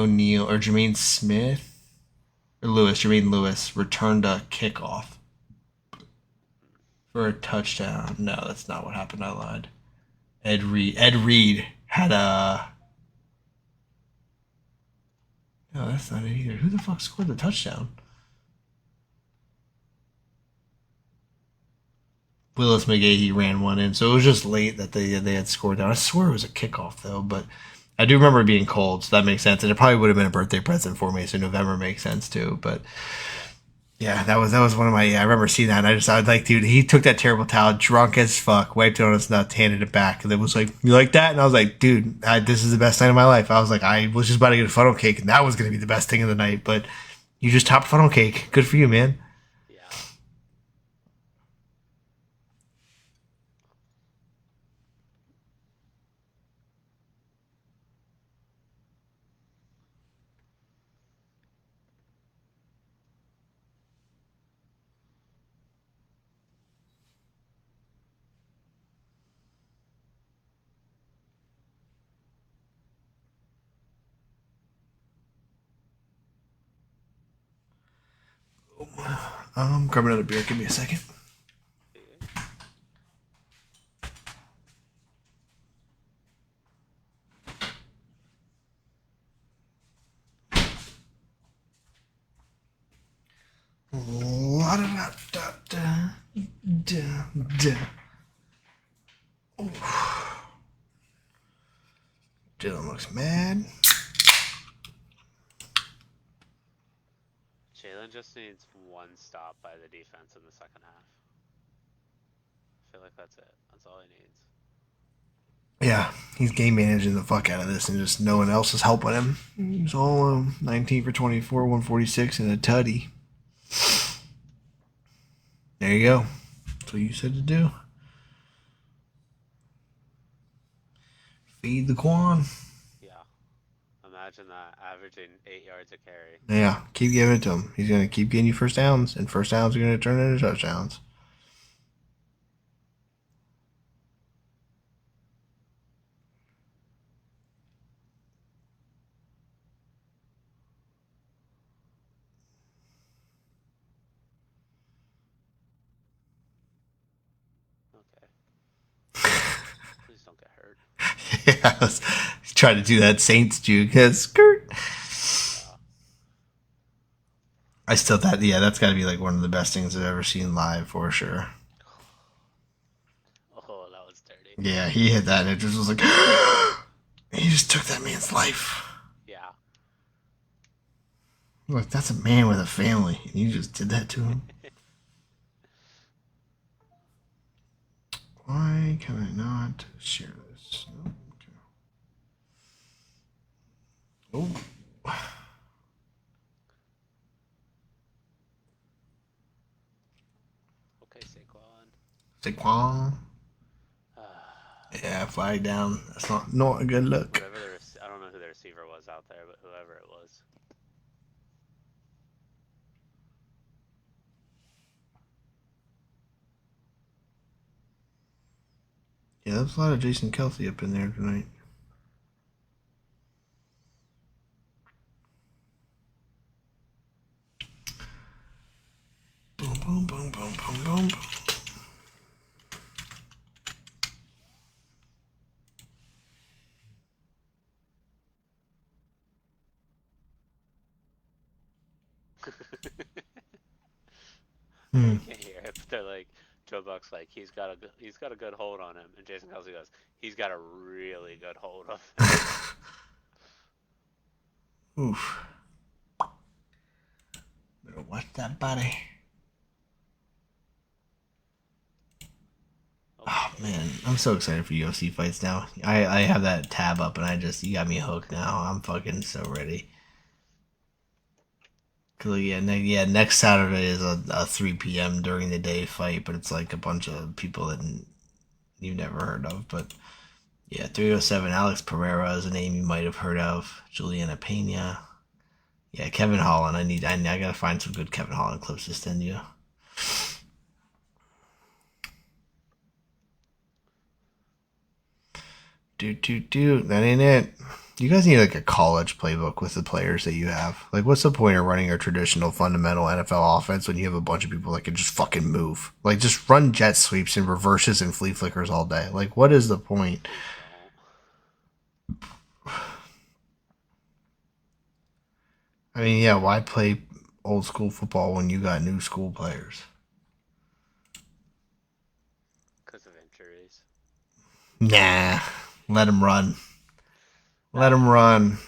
Lewis returned a kickoff for a touchdown. No, that's not what happened. I lied. Ed Reed had a. No, that's not it either. Who the fuck scored the touchdown? Willis McGahee ran one in, so it was just late that they had scored down. I swear it was a kickoff though, but I do remember it being cold, so that makes sense. And it probably would have been a birthday present for me, so November makes sense too. But yeah, that was one of my. Yeah, I remember seeing that. And I was like, dude, he took that terrible towel, drunk as fuck, wiped it on his nuts, handed it back, and it was like, you like that? And I was like, dude, this is the best night of my life. I was like, I was just about to get a funnel cake, and that was gonna be the best thing of the night. But You just topped funnel cake. Good for you, man. Yeah. Grab another beer. Give me a second. Dylan looks mad. Jalen just needs one stop by the defense in the second half. I feel like that's it. That's all he needs. Yeah, he's game managing the fuck out of this, and just no one else is helping him. He's all 19 for 24, 146, and a tutty. There you go. That's what you said to do. Feed the Quan. Yeah. Imagine that, averaging 8 yards a carry. Yeah, keep giving it to him. He's going to keep getting you first downs, and first downs are going to turn into touchdowns. Okay. Please don't get hurt. Yeah, I was trying to do that Saints juke. Skirt. Yeah. I still thought, yeah, that's got to be like one of the best things I've ever seen live for sure. Oh, that was dirty. Yeah, he hit that and it just was like, he just took that man's life. Yeah. Look, that's a man with a family, and you just did that to him. Why can I not share this? Okay. Oh. Okay, Saquon. Saquon. Yeah, flag down. That's not a good look. I don't know who the receiver was out there, but whoever it was. Yeah, there's a lot of Jason Kelsey up in there tonight. Boom, boom, boom, boom, boom, boom. You can't hear it, but they're like, Joe Buck's like, he's got a good hold on him, and Jason Kelsey goes, he's got a really good hold on him. Oof. Better watch that body. Okay. Oh man, I'm so excited for UFC fights now. I have that tab up and you got me hooked now. I'm fucking so ready. Cause yeah, next Saturday is a 3 p.m. during the day fight, but it's like a bunch of people that you've never heard of. But yeah, 307 Alex Pereira is a name you might have heard of. Juliana Pena. Yeah, Kevin Holland. I gotta find some good Kevin Holland clips to send you. That ain't it. You guys need like a college playbook with the players that you have. Like, what's the point of running a traditional fundamental NFL offense when you have a bunch of people that can just fucking move? Like, just run jet sweeps and reverses and flea flickers all day. Like, what is the point? I mean, yeah, why play old school football when you got new school players? Because of injuries. Nah, let them run. Let them run.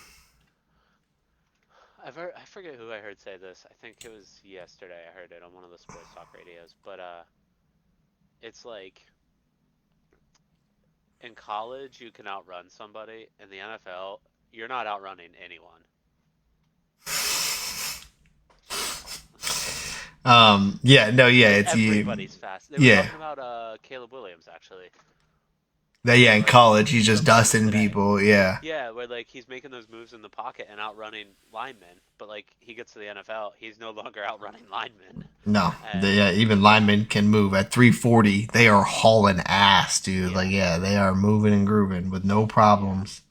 I forget who I heard say this. I think it was yesterday. I heard it on one of the sports talk radios. But it's like in college you can outrun somebody. In the NFL, you're not outrunning anyone. Yeah, no, yeah, Like it's you. everybody's fast. They were Yeah, talking about Caleb Williams actually. yeah. In Like college, he's just from Purdue dusting today. people. Yeah. Yeah, where like he's making those moves in the pocket and outrunning linemen, but like he gets to the NFL, he's no longer outrunning linemen. No, And yeah, even linemen can move at 340. They are hauling ass, dude. yeah, Like, yeah, they are moving and grooving with no yeah. problems.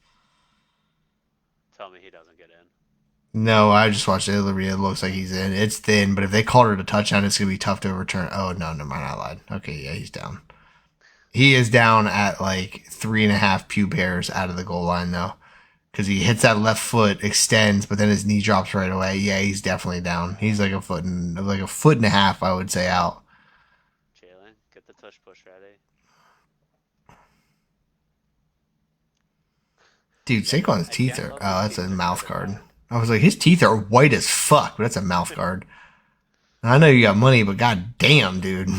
Tell me he doesn't get in. No, I just watched it. It looks like he's in. It's thin, but if they called it a touchdown, it's gonna be tough to overturn. Oh no, no, I lied. Okay, yeah, he's down. He is down at like 3.5 pube hairs out of the goal line though, because he hits that left foot, extends, but then his knee drops right away. Yeah, he's definitely down. He's like a foot and a half, I would say, out. Jalen, get the tush push ready. Dude, Saquon's I teeth can't are. love Oh, his that's a teeth. They're mouth pretty guard. bad. I was like, his teeth are white as fuck, but that's a mouth guard. I know you got money, but god damn, dude.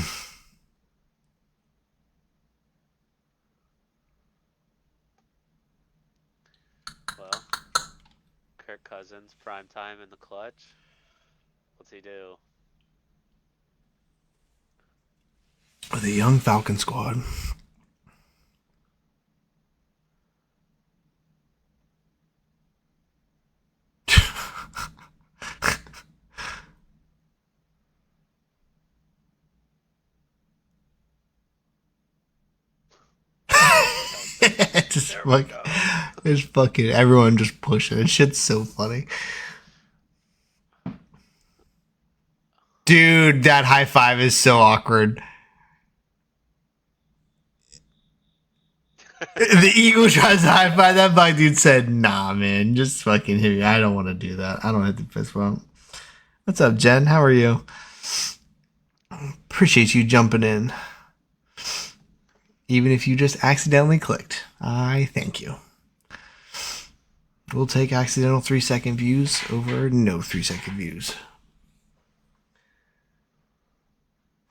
Well, Kirk Cousins, prime time in the clutch. What's he do? The young Falcon squad. just There we like, go. it's fucking everyone just pushing. It shit's so funny. Dude, that high five is so awkward. The eagle tries to high five. That black dude said, nah, man, just fucking hit me. I don't want to do that. I don't hit the fist bump. What's up, Jen? How are you? Appreciate you jumping in. Even if you just accidentally clicked, I thank you. We'll take accidental 3-second views over no 3-second views.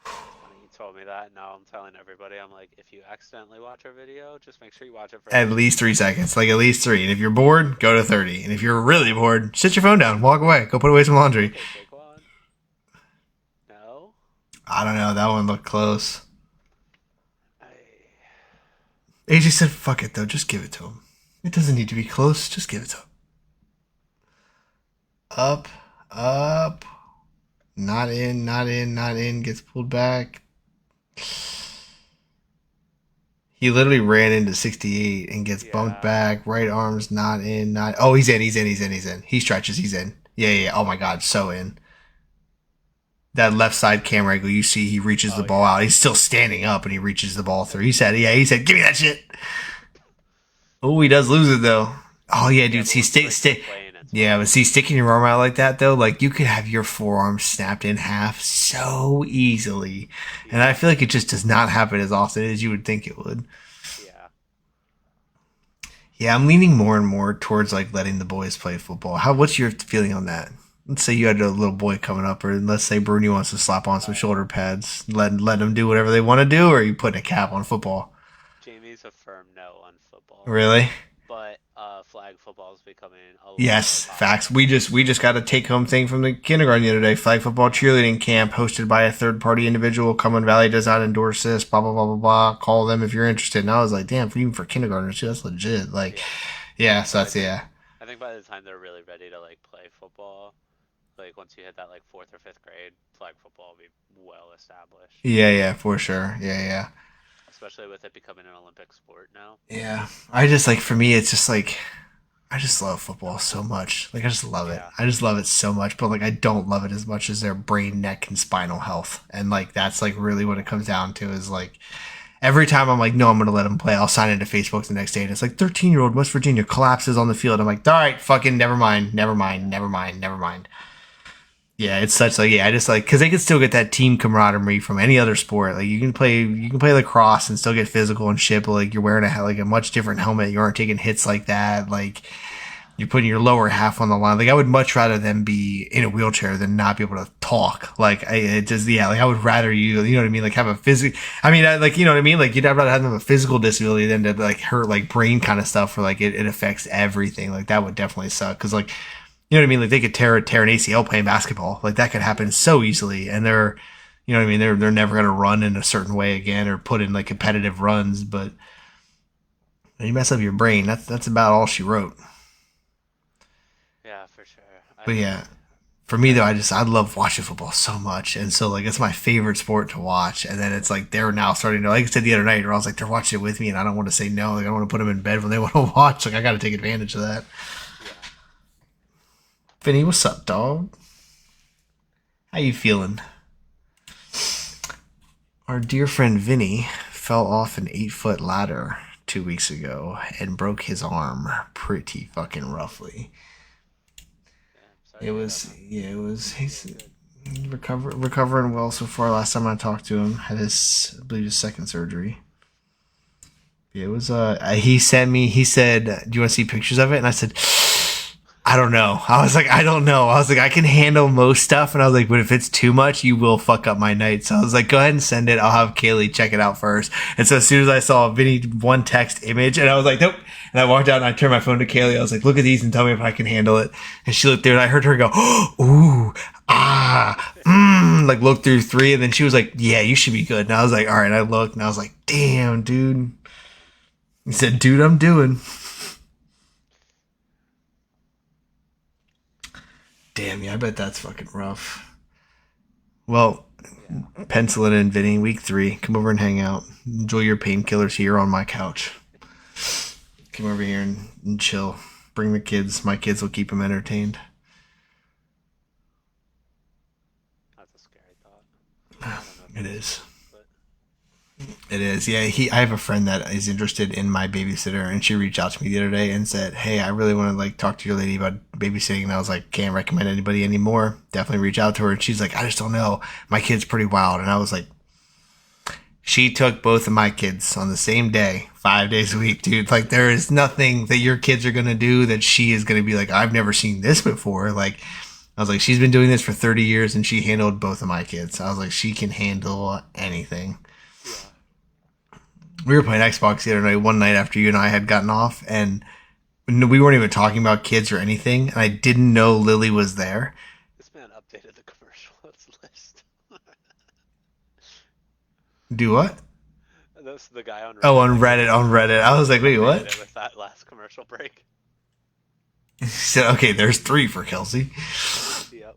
Funny you told me that. Now I'm telling everybody. I'm like, if you accidentally watch our video, just make sure you watch it for At least 3 seconds, like at least 3. And if you're bored, go to 30. And if you're really bored, sit your phone down, walk away, go put away some laundry. Okay, Saquon. No. I don't know. That one looked close. I... AJ said, fuck it, though. Just give it to him. It doesn't need to be close. Just give it to him. Up, up. Not in, not in, not in. Gets pulled back. He literally ran into 68 and gets bumped back. Right arm's not in, not. Oh, he's in, he's in, he's in, he's in. He stretches, he's in. Yeah, yeah. Oh my God, so in. That left side camera angle, you see he reaches the ball out. He's still standing up and he reaches the ball through. He said, give me that shit. Oh, he does lose it though. Oh yeah, dude. See, stick. Yeah, but see, sticking your arm out like that though, like you could have your forearm snapped in half so easily, and I feel like it just does not happen as often as you would think it would. Yeah. Yeah, I'm leaning more and more towards like letting the boys play football. What's your feeling on that? Let's say you had a little boy coming up, or let's say Bruni wants to slap on some shoulder pads. Let them do whatever they want to do, or are you putting a cap on football? Jamie's a firm no on football. Really? But flag football is becoming a lot Yes, more facts. We just got a take home thing from the kindergarten the other day. Flag football cheerleading camp hosted by a third party individual. Cumberland Valley does not endorse this. Blah blah blah blah blah. Call them if you're interested. And I was like, damn, even for kindergartners, that's legit. Like, yeah. So that's yeah. I think by the time they're really ready to like play football, like once you hit that like 4th or 5th grade, flag football will be well established. Yeah, yeah, for sure. Yeah, yeah. Especially with it becoming an Olympic sport now. Yeah, I just like for me, it's just like. I just love football so much. Like, I just love it. I just love it so much. But, like, I don't love it as much as their brain, neck, and spinal health. And, like, that's, like, really what it comes down to is, like, every time I'm like, no, I'm going to let him play, I'll sign into Facebook the next day. And it's like, 13-year-old West Virginia collapses on the field. I'm like, all right, fucking never mind. Yeah, it's such like, yeah, I just like, because they can still get that team camaraderie from any other sport. Like, you can play lacrosse and still get physical and shit, but like, you're wearing a much different helmet. You aren't taking hits like that. Like, you're putting your lower half on the line. Like, I would much rather them be in a wheelchair than not be able to talk. Like, I would rather you know what I mean? Like, have a physical, like, you know what I mean? Like, I'd rather have them have a physical disability than to, like, hurt, like, brain kind of stuff where, like, it affects everything. Like, that would definitely suck. Cause, like, You know what I mean? Like they could tear an ACL playing basketball. Like that could happen so easily, and they're, you know what I mean? They're never gonna run in a certain way again or put in like competitive runs. But you mess up your brain. That's about all she wrote. Yeah, for sure. But yeah, for me though, I love watching football so much, and so like it's my favorite sport to watch. And then it's like they're now starting to, like I said the other night, where I was like they're watching it with me, and I don't want to say no. Like I don't want to put them in bed when they want to watch. Like I got to take advantage of that. Yeah. Vinny, what's up, dog? How you feeling? Our dear friend Vinny fell off an 8-foot ladder 2 weeks ago and broke his arm pretty fucking roughly. Yeah, I'm sorry to hear that, man. It was. He's Doing good. recovering well so far. Last time I talked to him, had I believe his second surgery. Yeah, it was. He sent me. He said, "Do you want to see pictures of it?" And I said, I don't know. I was like, I don't know. I was like, I can handle most stuff. And I was like, but if it's too much, you will fuck up my night. So I was like, go ahead and send it. I'll have Kaylee check it out first. And so as soon as I saw Vinny one text image, and I was like, nope. And I walked out and I turned my phone to Kaylee. I was like, look at these and tell me if I can handle it. And she looked through and I heard her go, ooh, like look through 3. And then she was like, yeah, you should be good. And I was like, all right. And I looked and I was like, damn, dude. He said, dude, I'm doing. Damn, yeah, I bet that's fucking rough. Well, Yeah. pencil it in, Vinny. Week 3. Come over and hang out. Enjoy your painkillers here on my couch. Come over here and chill. Bring the kids. My kids will keep them entertained. That's a scary thought. I don't know if It it is. but It is. Yeah, I have a friend that is interested in my babysitter, and she reached out to me the other day and said, "Hey, I really want to like talk to your lady about babysitting." And I was like, "Can't recommend anybody anymore. Definitely reach out to her." And she's like, "I just don't know. My kid's pretty wild." And I was like, she took both of my kids on the same day, 5 days a week, dude. Like there is nothing that your kids are gonna do that she is gonna be like, "I've never seen this before." Like I was like, she's been doing this for 30 years, and she handled both of my kids. I was like, she can handle anything. yeah. We were playing Xbox the other night, one night after you and I had gotten off, and we weren't even talking about kids or anything, and I didn't know Lily was there. This man updated the commercials list. Do what? This the guy on Oh, Reddit. on Reddit, on Reddit. I was like, wait, Updated what? it with that last commercial break. He said, okay, there's 3 for Kelsey. Yep.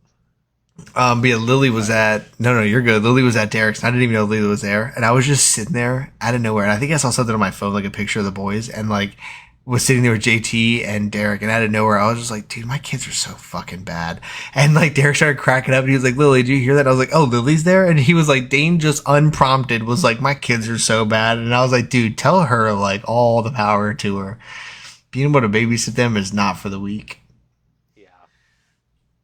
But yeah, Lily was at, no, you're good. Lily was at Derek's, and I didn't even know Lily was there, and I was just sitting there out of nowhere, and I think I saw something on my phone, like a picture of the boys, and like, was sitting there with JT and Derek, and out of nowhere, I was just like, dude, my kids are so fucking bad. And like, Derek started cracking up, and he was like, Lily, do you hear that? I was like, oh, Lily's there? And he was like, Dane just unprompted was like, my kids are so bad. And I was like, dude, tell her like all the power to her. Being able to babysit them is not for the weak. Yeah.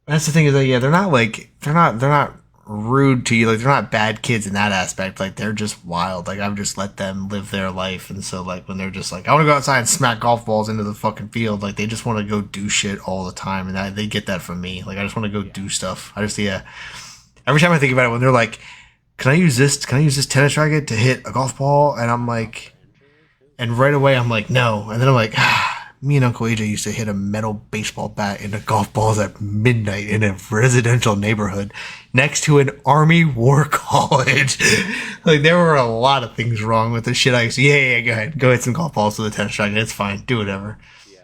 That's the thing is that, yeah, they're not rude to you. Like, they're not bad kids in that aspect. Like, they're just wild. Like, I've just let them live their life. And so, like, when they're just like, I want to go outside and smack golf balls into the fucking field, like, they just want to go do shit all the time. And they get that from me. Like, I just want to go do stuff. I just, yeah. Every time I think about it, when they're like, can I use this tennis racket to hit a golf ball? And I'm like, and right away, I'm like, no. And then I'm like, me and Uncle AJ used to hit a metal baseball bat into golf balls at midnight in a residential neighborhood next to an Army War College. Like, there were a lot of things wrong with the shit I used to. Yeah, go ahead. Go hit some golf balls with a tennis racket. It's fine. Do whatever. Yeah.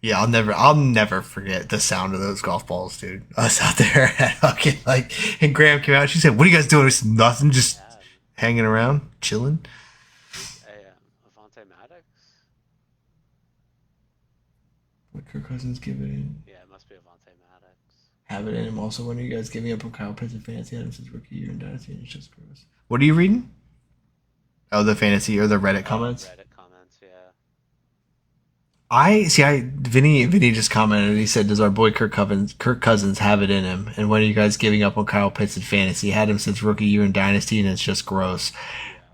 Yeah, I'll never forget the sound of those golf balls, dude. Us out there at fucking, like, and Graham came out. She said, what are you guys doing? I said, nothing, just Yeah. hanging around, chilling. Avante Maddox? What Kirk Cousins give it in? Yeah, it must be Avante Maddox. Have it in him. Also, when are you guys giving up on Kyle Pitts and fantasy items since rookie year in Dynasty? And it's just gross. What are you reading? Oh, the fantasy or the Reddit comments? Reddit comments, yeah. Vinny just commented. He said, "Does our boy Kirk Cousins have it in him? And when are you guys giving up on Kyle Pitts in fantasy? Had him since rookie year in Dynasty, and it's just gross."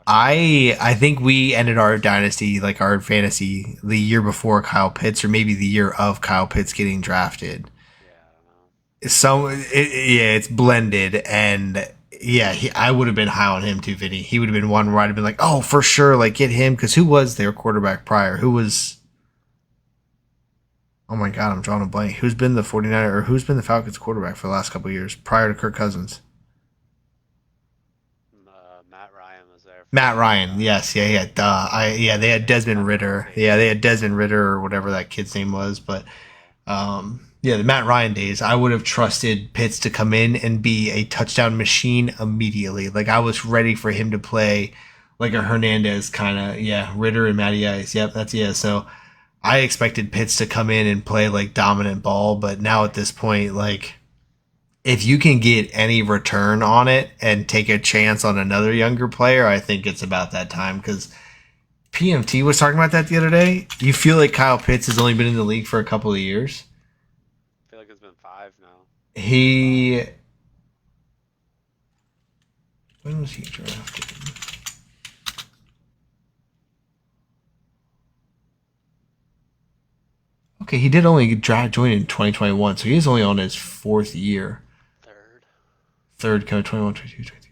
I think we ended our dynasty, like our fantasy, the year before Kyle Pitts, or maybe the year of Kyle Pitts getting drafted. Yeah, I don't know. It's blended, and yeah, I would have been high on him too, Vinny. He would have been one where I'd have been like, oh, for sure, like get him, because who was their quarterback prior? Who was? Oh my God, I'm drawing a blank. Who's been the 49er or who's been the Falcons quarterback for the last couple of years prior to Kirk Cousins? Matt Ryan was there. Matt Ryan. Yes, yeah. They had Desmond Ritter. Yeah, they had Desmond Ritter or whatever that kid's name was. But the Matt Ryan days, I would have trusted Pitts to come in and be a touchdown machine immediately. Like I was ready for him to play like a Hernandez kind of. Yeah, Ritter and Matty Ice. Yep, that's yeah. So I expected Pitts to come in and play like dominant ball, but now at this point, like if you can get any return on it and take a chance on another younger player, I think it's about that time because PMT was talking about that the other day. You feel like Kyle Pitts has only been in the league for a couple of years. I feel like it's been 5 now. When was he drafted? Okay, he did only join in 2021, so he is only on his 4th year. Third, kind of 21, 22, 23.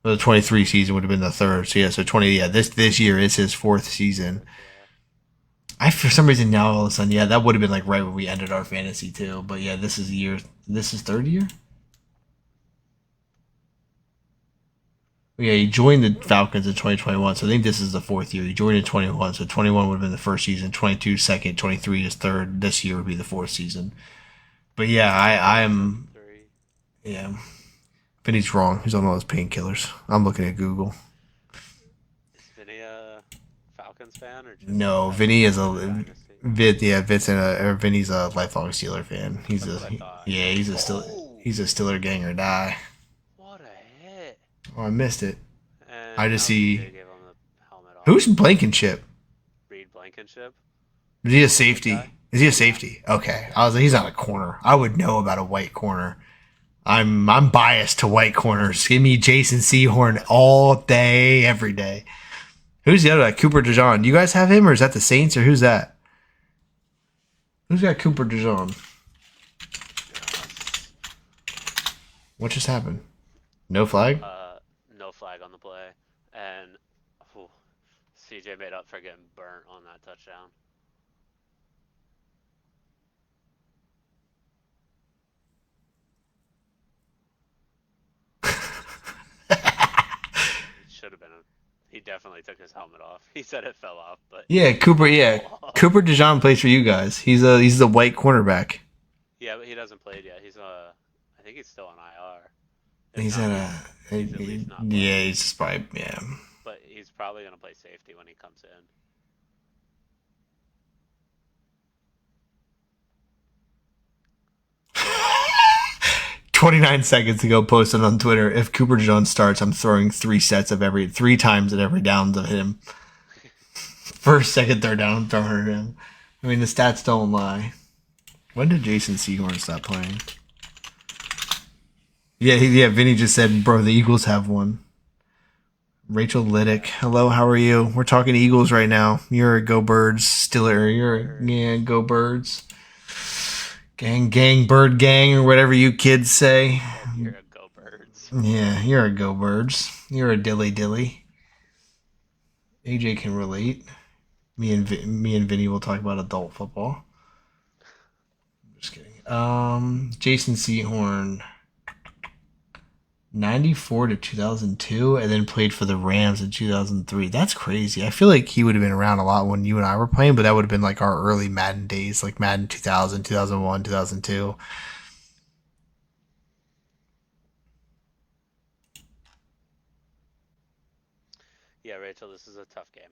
Well, the 23 season would have been the third. So yeah, so 20. Yeah, this year is his 4th season. I for some reason now all of a sudden, yeah, that would have been like right when we ended our fantasy too. But yeah, this is 3rd year. Yeah, he joined the Falcons in 2021, so I think this is the 4th year. He joined in 21, so 21 would have been the first season, 22 second, 23 is third. This year would be the 4th season. But yeah, I'm yeah. Vinny's wrong. He's on all those painkillers. I'm looking at Google. Is Vinny a Falcons fan or just No, Vinny is a Vinny's a lifelong Steeler fan. He's he's a Steeler gang or die. What a hit! Oh, I missed it. And I just see they gave him the helmet off. who's Blankenship? Reed Blankenship. Is he a safety? Is he a safety? Okay, I was like, he's not a corner. I would know about a white corner. I'm biased to white corners. Give me Jason Sehorn all day, every day. Who's the other guy? Cooper DeJean. Do you guys have him, or is that the Saints, or who's that? Who's got Cooper DeJean? What just happened? No flag? No flag on the play, and CJ made up for getting burnt on that touchdown. 'Should have been he definitely took his helmet off. He said it fell off, but yeah, Cooper. Yeah, Cooper DeJean plays for you guys. He's the white cornerback. Yeah, but he doesn't play yet. I think he's still on IR. He's he's just probably But he's probably gonna play safety when he comes in. 29 seconds ago, posted on Twitter. If Cooper DeJean starts, I'm throwing 3 times at every down of him. First, second, third down, I'm throwing at him. I mean, the stats don't lie. When did Jason Sehorn stop playing? Yeah. Vinny just said, bro, the Eagles have one. Rachel Liddick, hello, how are you? We're talking Eagles right now. You're a Go Birds Stiller. Go Birds. Gang, bird gang, or whatever you kids say. You're a Go Birds. Yeah, you're a Go Birds. You're a dilly. AJ can relate. Me and Vinny will talk about adult football. I'm just kidding. Jason Sehorn, 94 to 2002, and then played for the Rams in 2003. That's crazy. I feel like he would have been around a lot when you and I were playing, but that would have been like our early Madden days, like Madden 2000, 2001, 2002. Yeah, Rachel, this is a tough game.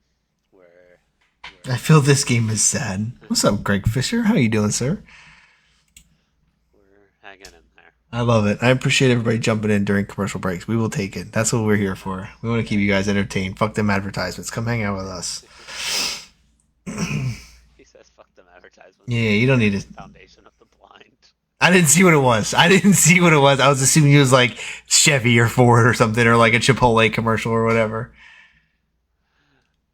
I feel this game is sad. What's up, Greg Fisher? How you doing, sir? We're hanging in there. I love it. I appreciate everybody jumping in during commercial breaks. We will take it. That's what we're here for. We want to keep you guys entertained. Fuck them advertisements. Come hang out with us. He says fuck them advertisements. Yeah, you don't need it. Foundation of the blind. I didn't see what it was. I was assuming it was like Chevy or Ford or something, or like a Chipotle commercial or whatever.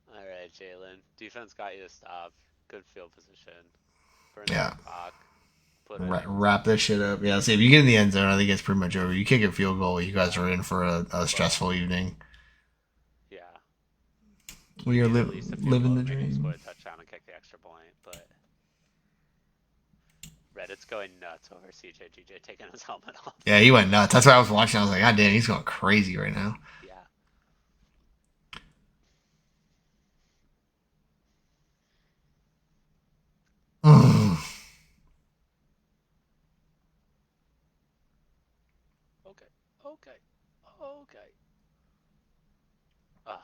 All right, Jalen. Defense got you to stop. Good field position. Yeah. Wrap this shit up. Yeah, see, if you get in the end zone, I think it's pretty much over. You kick a field goal, you guys are in for a stressful evening. Yeah. We are at least a field living goal the to make him score dream. a touchdown and kick the extra point, but Reddit's going nuts over CJ taking his helmet off. Yeah, he went nuts. That's why I was watching. I was like, God damn, he's going crazy right now. Yeah. Okay. Ugh.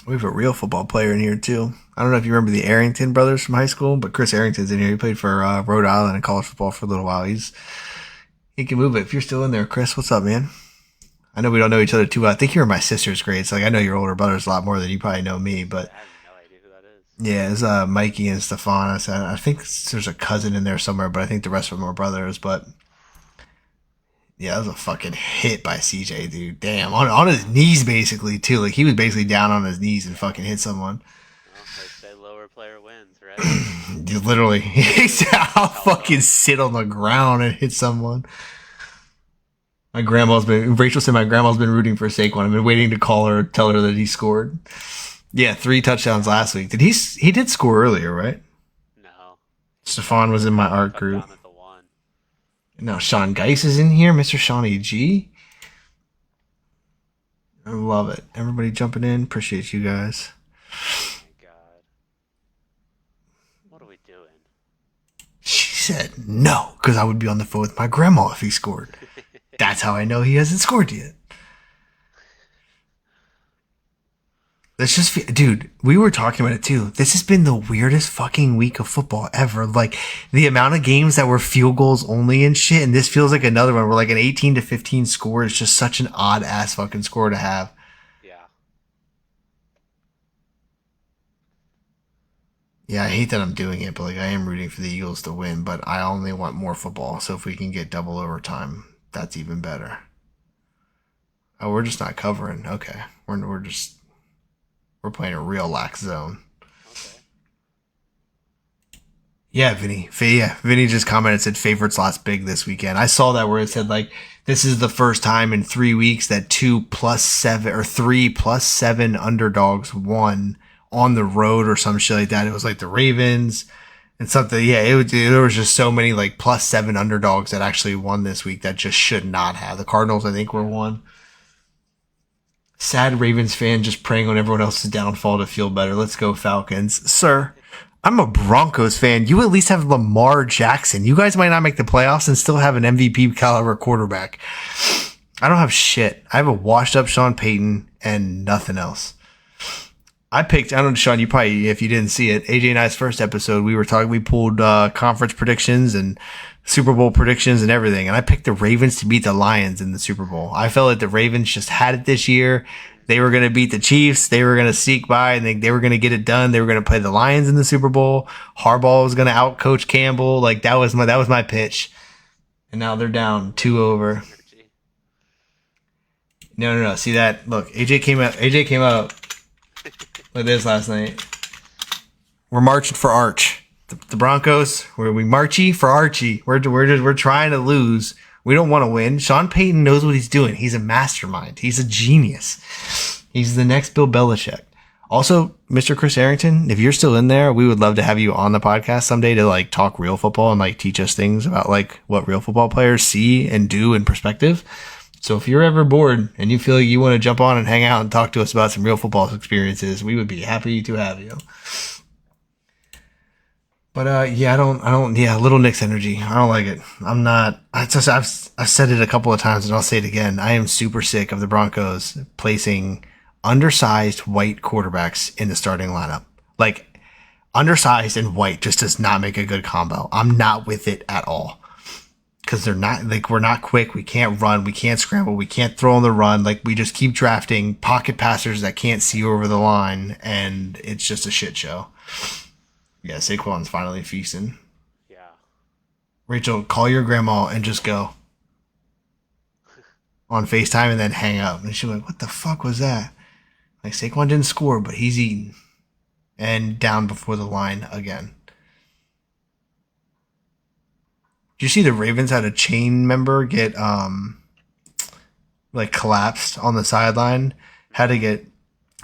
We have a real football player in here too. I don't know if you remember the Arrington brothers from high school, but Chris Arrington's in here. He played for Rhode Island in college football for a little while. He can move it. If you're still in there, Chris, what's up, man? I know we don't know each other too well. I think you were my sister's grade, so like I know your older brothers a lot more than you probably know me. But I have no idea who that is. yeah, it's Mikey and Stefan. I think there's a cousin in there somewhere, but I think the rest of them are brothers. But yeah, that was a fucking hit by CJ, dude. Damn, on his knees basically too. Like he was basically down on his knees and fucking hit someone. Well, they say lower player wins, right? Dude, literally, I'll fucking sit on the ground and hit someone. Rachel said my grandma's been rooting for Saquon. I've been waiting to call her, tell her that he scored. Yeah, 3 touchdowns last week. He did score earlier, right? No. Stefan was in my art group. Down at the 1. Now Sean Geis is in here, Mr. Shawnee G. I love it. Everybody jumping in. Appreciate you guys. Oh my god. What are we doing? She said no, because I would be on the phone with my grandma if he scored. That's how I know he hasn't scored yet. Let's just, dude, we were talking about it too. This has been the weirdest fucking week of football ever. Like the amount of games that were field goals only and shit, and this feels like another one where like an 18-15 score is just such an odd ass fucking score to have. Yeah. Yeah, I hate that I'm doing it, but like I am rooting for the Eagles to win, but I only want more football. So if we can get double overtime, that's even better. Oh, we're just not covering. Okay. We're playing a real lax zone. Okay. Yeah, Vinny. Vinny just commented, said favorite slots big this weekend. I saw that where it said like this is the first time in 3 weeks that 2+7 or 3+7 underdogs won on the road or some shit like that. It was like the Ravens and something. Yeah, there was just so many like +7 underdogs that actually won this week that just should not have. The Cardinals, I think, were one. Sad Ravens fan just praying on everyone else's downfall to feel better. Let's go Falcons. Sir, I'm a Broncos fan. You at least have Lamar Jackson. You guys might not make the playoffs and still have an MVP caliber quarterback. I don't have shit. I have a washed up Sean Payton and nothing else. I don't know, Sean, you probably, if you didn't see it, AJ and I's first episode, we pulled conference predictions and Super Bowl predictions and everything. And I picked the Ravens to beat the Lions in the Super Bowl. I felt like the Ravens just had it this year. They were going to beat the Chiefs. They were going to sneak by and they were going to get it done. They were going to play the Lions in the Super Bowl. Harbaugh was going to outcoach Campbell. Like that was my pitch. And now they're down 2-0. No. See that? Look, AJ came out like this last night. We're marching for Arch. The Broncos, we marchy for Archie. We're trying to lose. We don't want to win. Sean Payton knows what he's doing. He's a mastermind. He's a genius. He's the next Bill Belichick. Also, Mr. Chris Arrington, if you're still in there, we would love to have you on the podcast someday to like talk real football and like teach us things about like what real football players see and do in perspective. So if you're ever bored and you feel like you want to jump on and hang out and talk to us about some real football experiences, we would be happy to have you. But yeah, Little Nick's energy. I don't like it. I've said it a couple of times and I'll say it again. I am super sick of the Broncos placing undersized white quarterbacks in the starting lineup. Like undersized and white just does not make a good combo. I'm not with it at all. Because they're not, like, we're not quick. We can't run. We can't scramble. We can't throw on the run. Like, we just keep drafting pocket passers that can't see over the line. And it's just a shit show. Yeah, Saquon's finally feasting. Yeah. Rachel, call your grandma and just go on FaceTime and then hang up. And she's like, what the fuck was that? Like, Saquon didn't score, but he's eating. And down before the line again. Did you see the Ravens had a chain member get like collapsed on the sideline? had to get.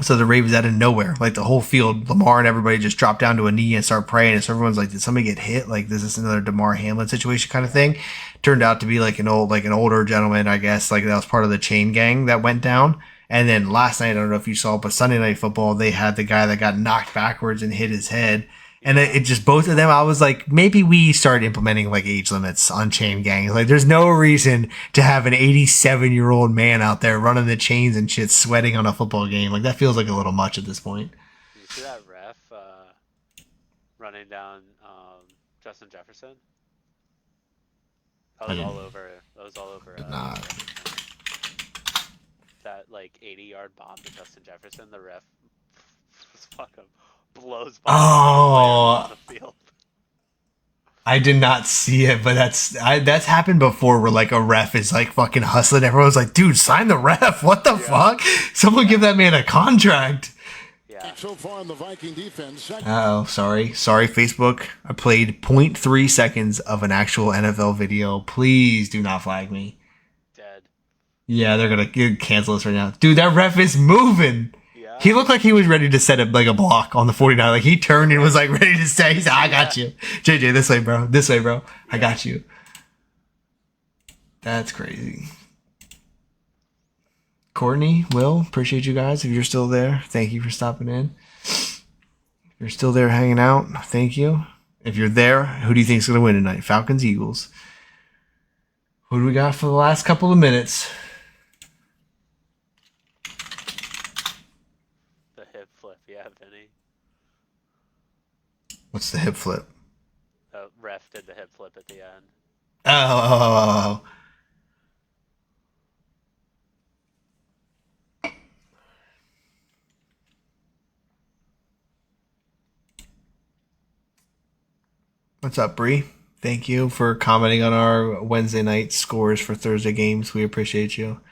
So the Ravens out of nowhere, like the whole field, Lamar and everybody just dropped down to a knee and start praying. And so everyone's like, "Did somebody get hit? Like, is this another Damar Hamlin situation kind of thing?" Turned out to be like an older gentleman, I guess. Like that was part of the chain gang that went down. And then last night, I don't know if you saw, but Sunday Night Football, they had the guy that got knocked backwards and hit his head. And it just, both of them, I was like, maybe we start implementing like age limits on chain gangs. Like, there's no reason to have an 87-year-old man out there running the chains and shit, sweating on a football game. Like, that feels like a little much at this point. Did you see that ref running down Justin Jefferson? That was all over. That was all over. That like 80-yard bomb to Justin Jefferson. The ref fucking blows by on the field. I did not see it, but that's happened before where like a ref is like fucking hustling. Everyone's like, dude, sign the ref. What the fuck? Someone give that man a contract. Yeah. So far in the Viking defense. Sorry, Facebook. I played 0.3 seconds of an actual NFL video. Please do not flag me. Dead. Yeah, they're gonna cancel this right now. Dude, that ref is moving. Yeah. He looked like he was ready to set up like a block on the 49. Like he turned and was like ready to say, he's like, I got you. JJ, this way, bro. This way, bro. I got you. That's crazy. Courtney, Will, appreciate you guys. If you're still there, thank you for stopping in. If you're still there hanging out, thank you. If you're there, who do you think's gonna win tonight? Falcons, Eagles. Who do we got for the last couple of minutes? The hip flip, yeah, Vinny. What's the hip flip? The ref did the hip flip at the end. Oh. What's up, Bree? Thank you for commenting on our Wednesday night scores for Thursday games. We appreciate you.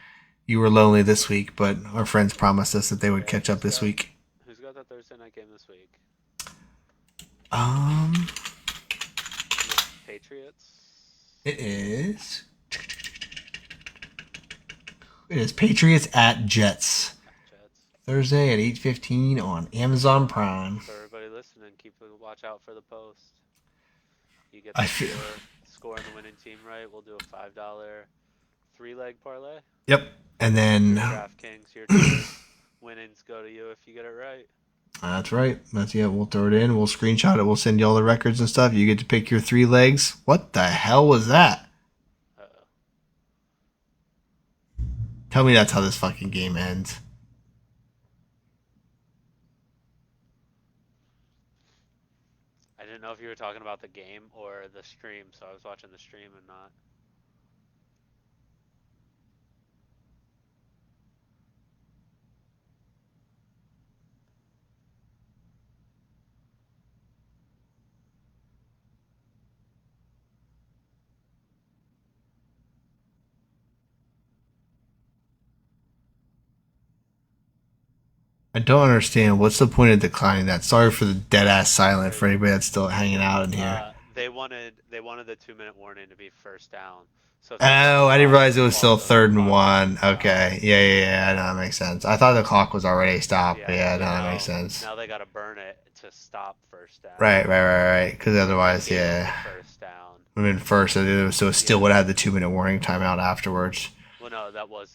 You were lonely this week, but our friends promised us that they would catch up this week. Who's got the Thursday night game this week? Patriots? It is Patriots at Jets. Thursday at 8:15 on Amazon Prime. For everybody listening, watch out for the post. You get I the feel- score and the winning team right. We'll do a $5 3-leg parlay. Yep. And then DraftKings, your team winnings go to you if you get it right. that's right. We'll throw it in. We'll screenshot it. We'll send you all the records and stuff. You get to pick your 3 legs. What the hell was that? Uh-oh. Tell me that's how this fucking game ends. I didn't know if you were talking about the game or the stream, so I was watching the stream and not. I don't understand. What's the point of declining that? Sorry for the dead ass silent for anybody that's still hanging out in here. They wanted the 2-minute warning to be first down. So Oh, I didn't realize it was still 3rd and 1. Okay. Yeah. No, that makes sense. I thought the clock was already stopped. Yeah, no, that makes sense. Now they got to burn it to stop first down. Right. Because otherwise, First down. I mean, first, so it still would have the 2-minute warning timeout afterwards. Well, no, that was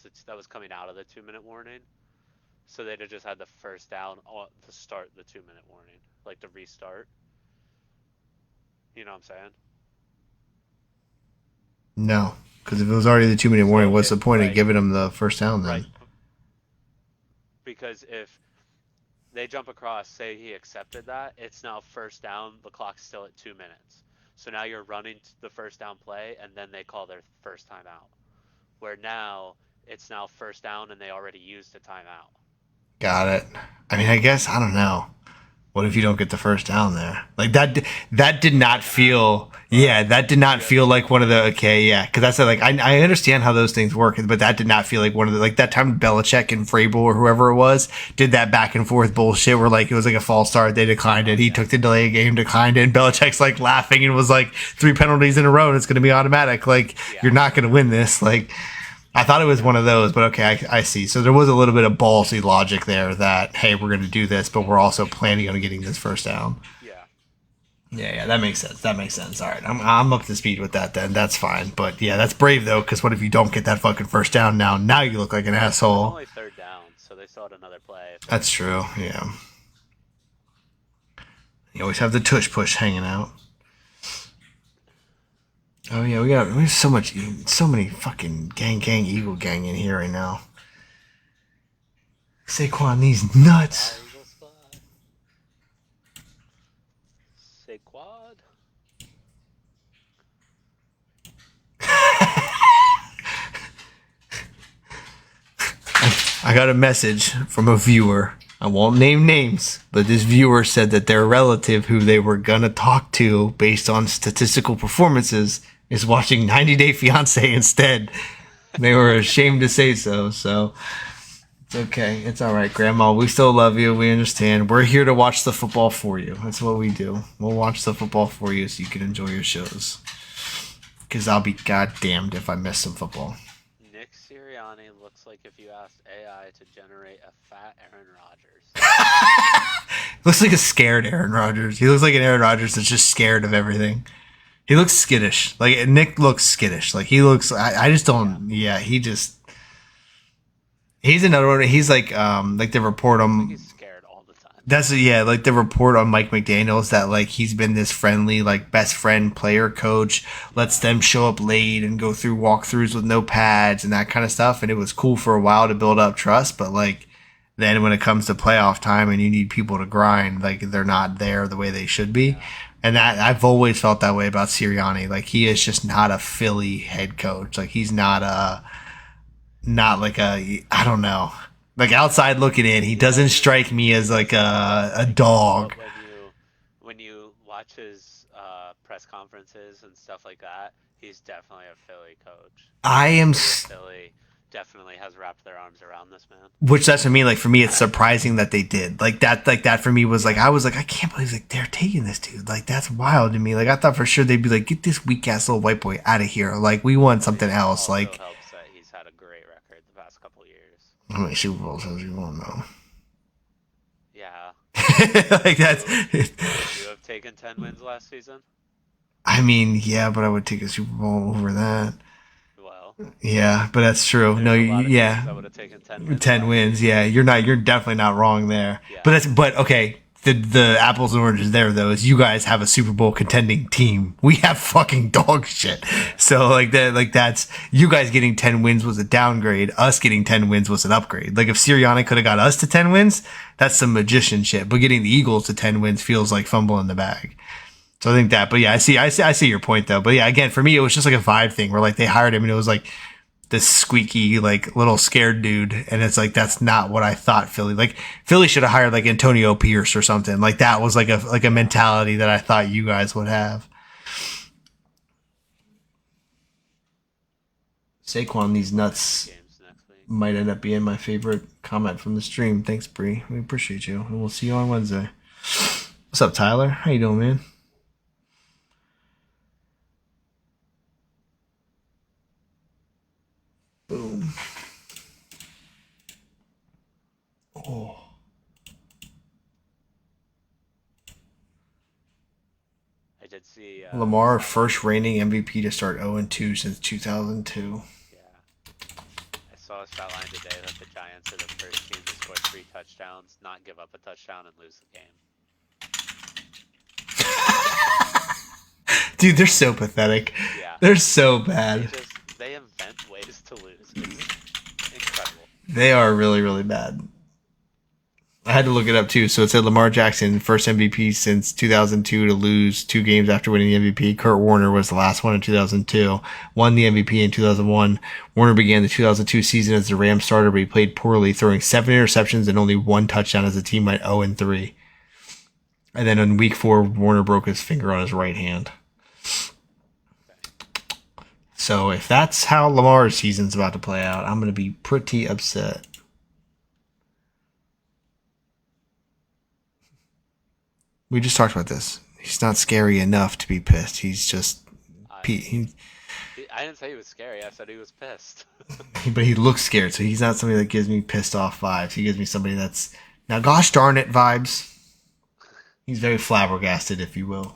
coming out of the 2-minute warning. So they'd have just had the first down to start the 2-minute warning, like to restart. You know what I'm saying? No, because if it was already the 2-minute warning, what's the point of giving them the first down then? Right. Because if they jump across, say he accepted that, it's now first down, the clock's still at 2 minutes. So now you're running the first down play, and then they call their first timeout. Where now, it's now first down, and they already used a timeout. Got it. I mean, I guess, I don't know. What if you don't get the first down there? Like that did not feel, that did not feel like one of the, because that's like, I understand how those things work, but that did not feel like one of the, like that time Belichick and Vrabel or whoever it was did that back and forth bullshit where like it was like a false start, they declined it, he took the delay game, declined it, and Belichick's like laughing and was like 3 penalties in a row and it's going to be automatic. Like, you're not going to win this. Like, I thought it was one of those, but okay, I see. So there was a little bit of ballsy logic there that, hey, we're going to do this, but we're also planning on getting this first down. Yeah. Yeah, that makes sense. All right, I'm up to speed with that then. That's fine. But yeah, that's brave though, because what if you don't get that fucking first down now? Now you look like an asshole. Only third down, so they still had another play. That's true. Yeah. You always have the tush push hanging out. Oh yeah, we have so many fucking gang Eagle gang in here right now. Saquon, these nuts. Eagles fly. Saquad. I got a message from a viewer. I won't name names, but this viewer said that their relative who they were gonna talk to based on statistical performances is watching 90 Day Fiancé instead. They were ashamed to say so, so it's okay. It's all right, Grandma. We still love you. We understand. We're here to watch the football for you. That's what we do. We'll watch the football for you so you can enjoy your shows. Because I'll be goddamned if I miss some football. Nick Sirianni looks like if you asked AI to generate a fat Aaron Rodgers. Looks like a scared Aaron Rodgers. He looks like an Aaron Rodgers that's just scared of everything. He looks skittish. Like, Nick looks skittish. Like, he looks... I just don't... Yeah, he just... He's another one. He's like the report on... He's scared all the time. That's... Yeah, like the report on Mike McDaniels that, like, he's been this friendly, like, best friend player coach, lets them show up late and go through walkthroughs with no pads and that kind of stuff. And it was cool for a while to build up trust, but, like, then when it comes to playoff time and you need people to grind, like, they're not there the way they should be. And that I've always felt that way about Sirianni. Like, he is just not a Philly head coach. Like, he's not like a, I don't know. Like, outside looking in, he doesn't strike me as like a dog. When you watch his press conferences and stuff like that, he's definitely a Philly coach. Philly definitely has wrapped their arms around this man. Which that's what I mean. Like, for me, it's surprising that they did. Like that for me was like, I was like, I can't believe like they're taking this dude. Like, that's wild to me. Like, I thought for sure they'd be like, get this weak ass little white boy out of here. Like, we want something else. Like, helps that he's had a great record the past couple years. How many Super Bowls has he won though? Yeah. Like, that's. Would you have taken 10 wins last season? I mean, yeah, but I would take a Super Bowl over that. Well. Yeah, but that's true. No, yeah. I would have taken 10 wins. 10 wins. Yeah, you're definitely not wrong there. Yeah. But okay. The apples and oranges there though is you guys have a Super Bowl contending team. We have fucking dog shit. So that's you guys getting 10 wins was a downgrade. Us getting 10 wins was an upgrade. Like, if Sirianni could have got us to 10 wins, that's some magician shit. But getting the Eagles to 10 wins feels like fumbling the bag. So I think that. But yeah, I see your point though. But yeah, again, for me it was just like a vibe thing where like they hired him and it was like this squeaky, like, little scared dude, and it's like that's not what I thought Philly. Like, Philly should have hired like Antonio Pierce or something. Like, that was like a mentality that I thought you guys would have. Saquon, these nuts might end up being my favorite comment from the stream. Thanks, Bree. We appreciate you, and we'll see you on Wednesday. What's up, Tyler? How you doing, man? Boom. Oh. I did see Lamar, first reigning MVP to start 0-2 since 2002. Yeah. I saw a stat line today that the Giants are the first team to score 3 touchdowns, not give up a touchdown, and lose the game. Dude, they're so pathetic. Yeah. They're so bad. They invent ways to lose. It's incredible. They are really, really bad. I had to look it up too. So it said Lamar Jackson, first MVP since 2002 to lose 2 games after winning the MVP. Kurt Warner was the last one in 2002. Won the MVP in 2001. Warner began the 2002 season as the Rams starter, but he played poorly, throwing 7 interceptions and only 1 touchdown as the team went 0-3. And then in week 4, Warner broke his finger on his right hand. So if that's how Lamar's season's about to play out, I'm going to be pretty upset. We just talked about this. He's not scary enough to be pissed. He's just... I I didn't say he was scary. I said he was pissed. But he looks scared, so he's not somebody that gives me pissed off vibes. He gives me somebody that's, now gosh darn it vibes. He's very flabbergasted, if you will.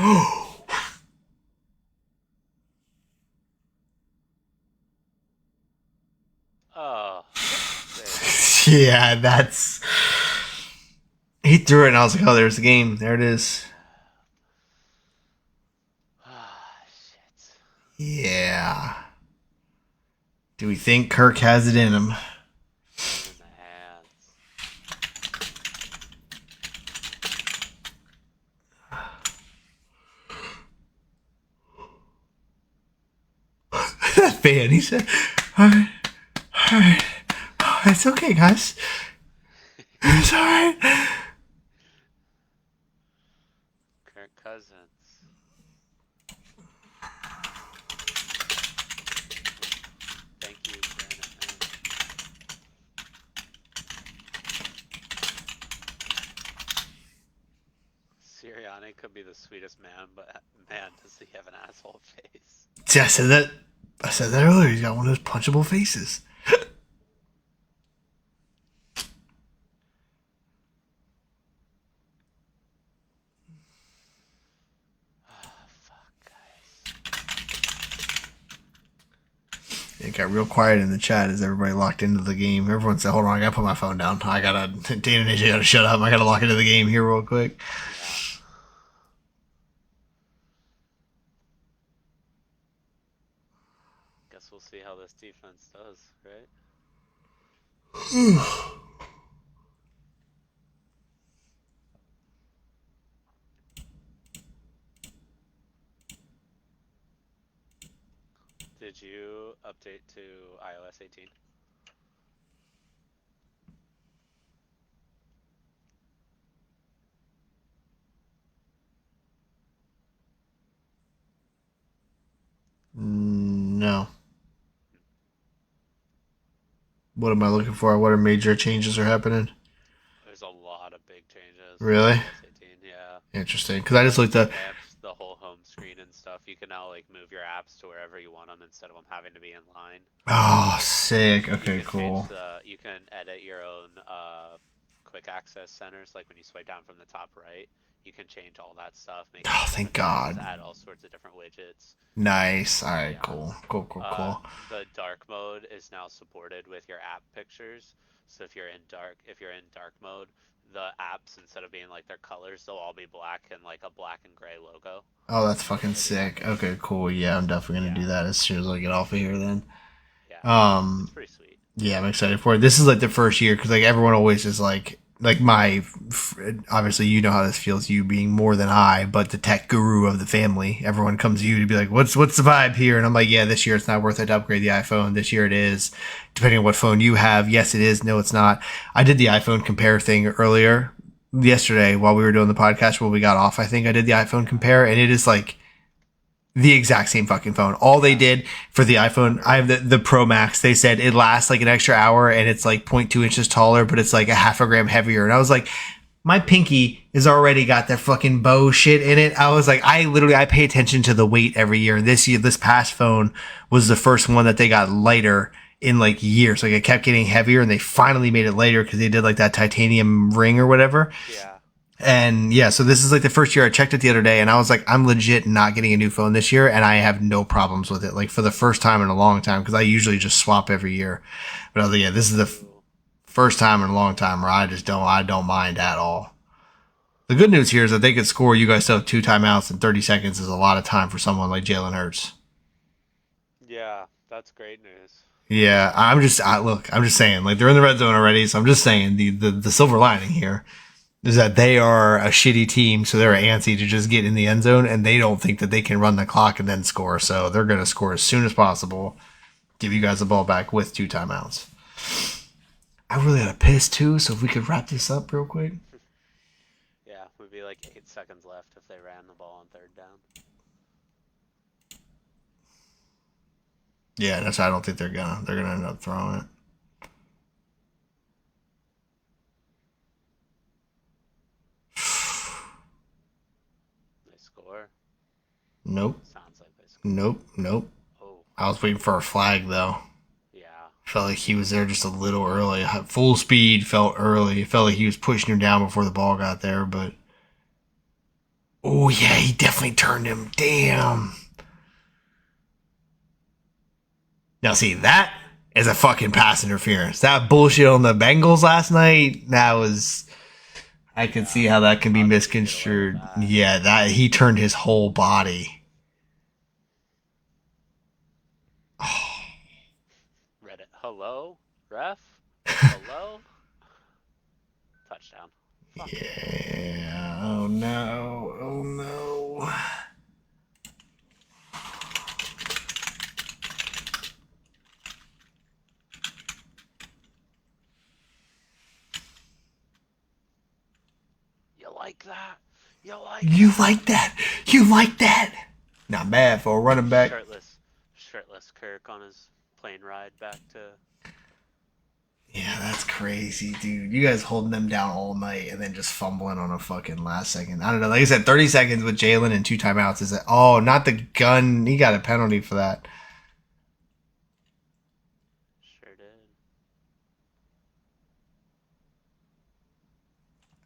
Oh. Yeah, that's... He threw it and I was like, oh, there's the game. There it is. Shit. Yeah. Do we think Kirk has it in him? In the hands. That fan, he said, alright, oh, it's okay, guys. It's alright. Kirk Cousins. Thank you, Brandon. Sirianni could be the sweetest man, but man, does he have an asshole face. See, I said that earlier. He's got one of those punchable faces. It got real quiet in the chat as everybody locked into the game. Everyone said, hold on, I gotta put my phone down. Dana and AJ gotta shut up. I gotta lock into the game here real quick. Yeah. Guess we'll see how this defense does, right? Did you update to iOS 18? No. What am I looking for? What are major changes are happening? There's a lot of big changes. Really? iOS 18, yeah. Interesting. Because I just looked up. Revamped the whole home screen and stuff. You can now like move your apps to wherever you want them instead of them having to be in line. Oh, sick. Okay, You can cool. change you can edit your own quick access centers, like when you swipe down from the top right. You can change all that stuff. Make Oh, thank God. Add all sorts of different widgets. Nice. All right, Yeah. cool. The dark mode is now supported with your app pictures. So if you're in dark mode, the apps, instead of being like their colors, they'll all be black and like a black and gray logo. Oh, that's fucking sick. Okay, cool. Yeah, I'm definitely gonna do that as soon as I get off of here. Then. Yeah. It's pretty sweet. Yeah, I'm excited for it. This is like the first year because like everyone always is like obviously you know how this feels, you being more than I, but the tech guru of the family. Everyone comes to you to be like, what's the vibe here? And I'm like, yeah, this year it's not worth it to upgrade the iPhone. This year it is, depending on what phone you have. Yes, it is. No, it's not. I did the iPhone compare thing earlier yesterday while we were doing the podcast when we got off. I think I did the iPhone compare, and it is like the exact same fucking phone. All they did for the iPhone, I have the Pro Max, they said it lasts like an extra hour and it's like 0.2 inches taller, but it's like a half a gram heavier. And I was like, my pinky has already got that fucking bow shit in it. I was like, I pay attention to the weight every year. This past phone was the first one that they got lighter in like years. Like it kept getting heavier and they finally made it lighter because they did like that titanium ring or whatever. Yeah. And yeah, so this is like the first year. I checked it the other day and I was like, I'm legit not getting a new phone this year and I have no problems with it. Like for the first time in a long time, because I usually just swap every year. But I was like, yeah, this is the first time in a long time where I don't mind at all. The good news here is that they could score. You guys still have 2 timeouts and 30 seconds is a lot of time for someone like Jalen Hurts. Yeah, that's great news. Yeah, I'm just saying, like they're in the red zone already. So I'm just saying the silver lining here is that they are a shitty team, so they're antsy to just get in the end zone, and they don't think that they can run the clock and then score. So they're going to score as soon as possible, give you guys the ball back with 2 timeouts. I really got to piss too, so if we could wrap this up real quick. Yeah, would be like 8 seconds left if they ran the ball on 3rd down. Yeah, that's why I don't think they're gonna end up throwing it. They score. Nope. Sounds like they score. Nope. Oh, I was waiting for a flag though. yeah. Felt like he was there just a little early. Full speed felt early. It felt like he was pushing him down before the ball got there, but oh yeah, he definitely turned him. Damn. Now see, that is a fucking pass interference. That bullshit on the Bengals last night, that was I can see how that can be misconstrued. Yeah, that he turned his whole body. Oh. Reddit. Hello? Ref? Hello? Touchdown. Fuck. Yeah. Oh no. Oh no. You like that? You like You that? like that? You like that? Not bad for a running back. Shirtless Kirk on his plane ride back to. Yeah, that's crazy, dude. You guys holding them down all night and then just fumbling on a fucking last second. I don't know. Like I said, 30 seconds with Jalen and 2 timeouts. Is it? Oh, not the gun. He got a penalty for that. Sure did.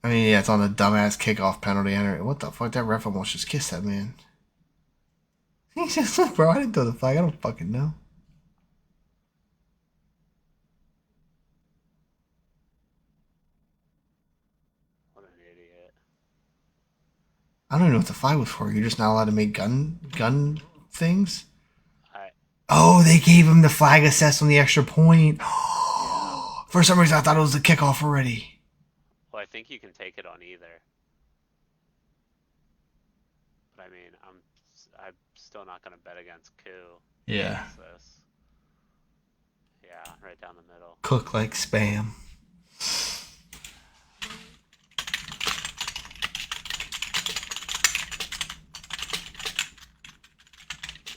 I mean, yeah, it's on the dumbass kickoff penalty. What the fuck? That ref almost just kissed that man. He just, bro, I didn't throw the flag. I don't fucking know. What an idiot. I don't even know what the flag was for. You're just not allowed to make gun things? Alright. Oh, they gave him the flag assessed on the extra point. For some reason, I thought it was the kickoff already. Well, I think you can take it on either. But I mean, I'm still not gonna bet against Koo. Yeah. This. Yeah, right down the middle. Cook like spam.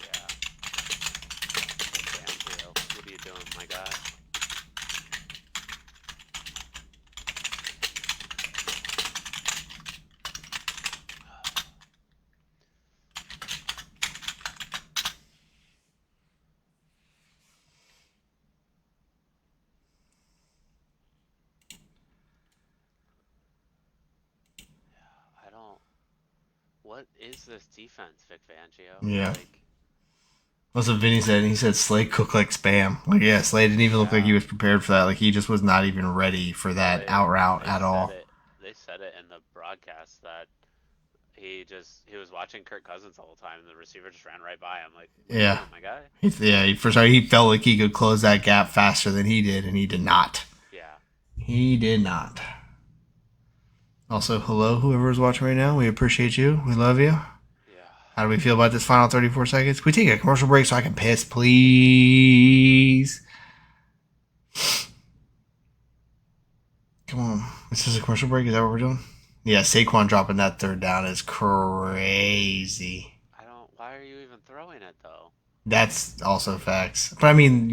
Yeah. Damn, what are you doing, my guy? What is this defense, Vic Fangio? Yeah. Like, That's what Vinny said. He said Slade cooked like spam. Like, yeah, Slade didn't even look like he was prepared for that. Like, he just was not even ready for that out route at all. They said it in the broadcast that he was watching Kirk Cousins the whole time, and the receiver just ran right by him. Like, yeah, my guy. He felt like he could close that gap faster than he did, and he did not. Yeah. He did not. Also, hello, whoever is watching right now. We appreciate you. We love you. Yeah. How do we feel about this final 34 seconds? Can we take a commercial break so I can piss, please? Come on. This is a commercial break? Is that what we're doing? Yeah, Saquon dropping that 3rd down is crazy. Why are you even throwing it, though? That's also facts. But I mean,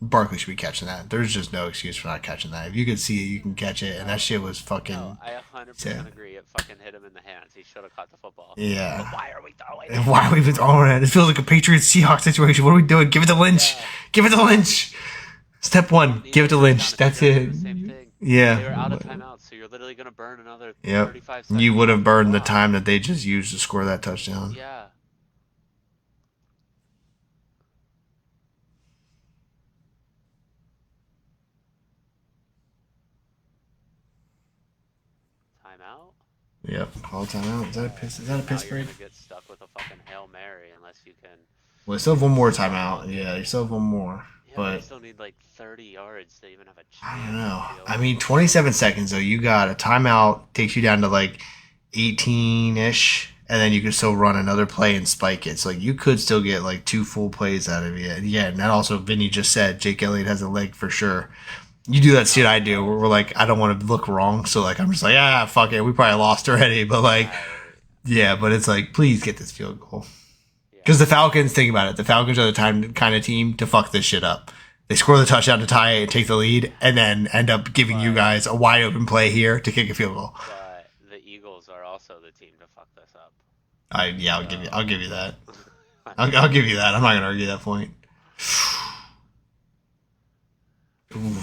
Barkley should be catching that. There's just no excuse for not catching that. If you could see it, you can catch it. And that shit was fucking. No, I 100% agree. It fucking hit him in the hands. He should have caught the football. Yeah. But why are we throwing it? Why are we even throwing it? It feels like a Patriots Seahawks situation. What are we doing? Give it to Lynch. Yeah. Give it to Lynch. Step 1, give it to Lynch. That's it. Same thing. Yeah. They were out of timeout, so you're literally going to burn another 35 seconds. You would have burned the time that they just used to score that touchdown. Yeah. Timeout? Yep, call timeout. Is that a piss break? You're gonna get stuck with a fucking Hail Mary unless you can. Well, they still have one more timeout. Yeah, they still have one more. Yeah, but they still need like 30 yards to even have a chance. I don't know. I mean, 27 seconds though. You got a timeout, takes you down to like 18-ish, and then you can still run another play and spike it. So like you could still get like 2 full plays out of it. Yeah, and that also Vinny just said Jake Elliott has a leg for sure. You do that shit I do, where we're like, I don't want to look wrong, so like I'm just like, fuck it, we probably lost already, but like, yeah, but it's like, please get this field goal. Because the Falcons, think about it, the Falcons are the kind of team to fuck this shit up. They score the touchdown to tie it and take the lead, and then end up giving you guys a wide open play here to kick a field goal. But the Eagles are also the team to fuck this up. I'll give you that. I'll give you that. I'm not gonna argue that point. Ooh.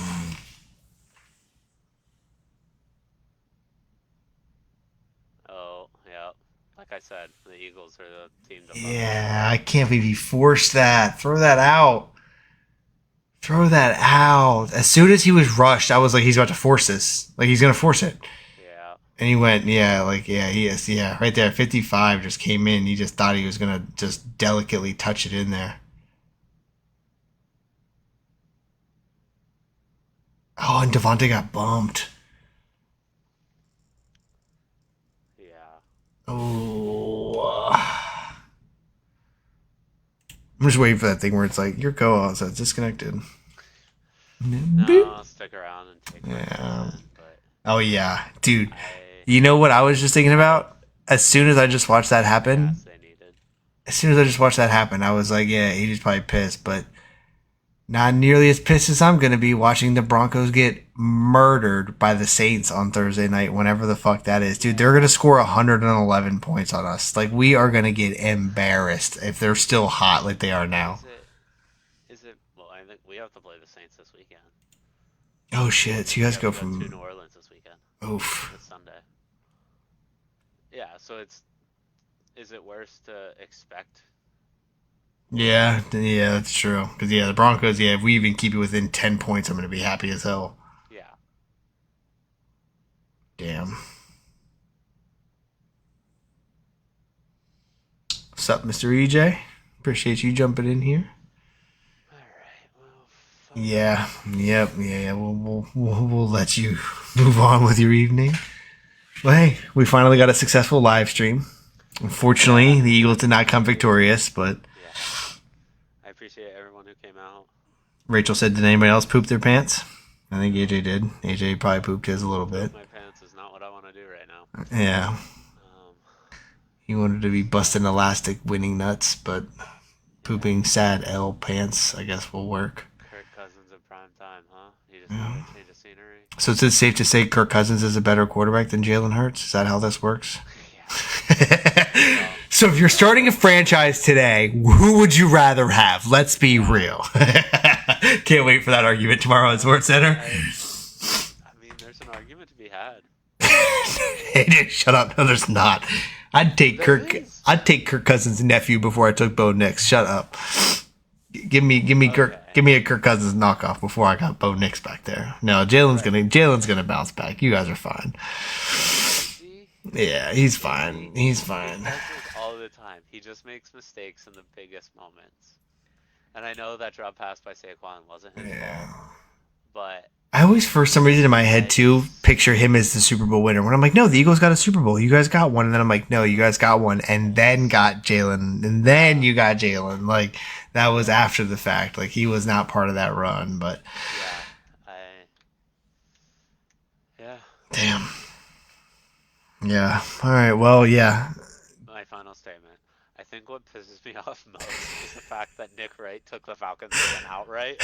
Oh, yeah. Like I said, the Eagles are the team to fuck Yeah, I can't believe he forced that. Throw that out. Throw that out. As soon as he was rushed, I was like, he's about to force this. Like, he's going to force it. Yeah. And he went, he is. Yeah, right there. 55 just came in. He just thought he was going to just delicately touch it in there. Oh, and Devontae got bumped. Yeah. Oh. I'm just waiting for that thing where it's like, your go-on says disconnected. No, I'll stick around and take Yeah. but Oh, yeah. Dude, you know what I was just thinking about? As soon as I just watched that happen, I was like, yeah, he just probably pissed, but not nearly as pissed as I'm going to be watching the Broncos get murdered by the Saints on Thursday night, whenever the fuck that is. Dude, they're going to score 111 points on us. Like, we are going to get embarrassed if they're still hot like they are now. Is it? Well, I think we have to play the Saints this weekend. Oh, shit. So you guys go to from... New Orleans this weekend. Oof. It's Sunday. Yeah, so is it worse to expect? Yeah, that's true. Because, the Broncos, if we even keep it within 10 points, I'm going to be happy as hell. Yeah. Damn. What's up, Mr. EJ? Appreciate you jumping in here. All right. Well. Yeah. We'll let you move on with your evening. Well, hey, we finally got a successful live stream. Unfortunately, the Eagles did not come victorious, but I appreciate everyone who came out. Rachel said, "Did anybody else poop their pants?" I think AJ did. AJ probably pooped his a little bit. My pants is not what I want to do right now. Yeah. He wanted to be busting elastic winning nuts, but pooping sad L pants, I guess, will work. Kirk Cousins in prime time, huh? You just want to change the scenery? So is it safe to say Kirk Cousins is a better quarterback than Jalen Hurts? Is that how this works? Yeah. So if you're starting a franchise today, who would you rather have? Let's be real. Can't wait for that argument tomorrow on SportsCenter. I mean, there's an argument to be had. Hey, dude, shut up. No, there's not. I'd take Kirk Cousins' nephew before I took Bo Nix. Shut up. Give me a Kirk Cousins knockoff before I got Bo Nix back there. No, Jalen's gonna bounce back. You guys are fine. Yeah, he's fine. He's fine. He does this all the time. He just makes mistakes in the biggest moments. And I know that drop pass by Saquon wasn't his fault. But I always, for some reason in my head too, picture him as the Super Bowl winner. When I'm like, no, the Eagles got a Super Bowl. You guys got one. And then I'm like, no, you guys got one. And then got Jalen. And then you got Jalen. Like, that was after the fact. Like, he was not part of that run. But yeah. Damn. Yeah. All right. Well, yeah. My final statement. I think what pisses me off most is the fact that Nick Wright took the Falcons to win outright.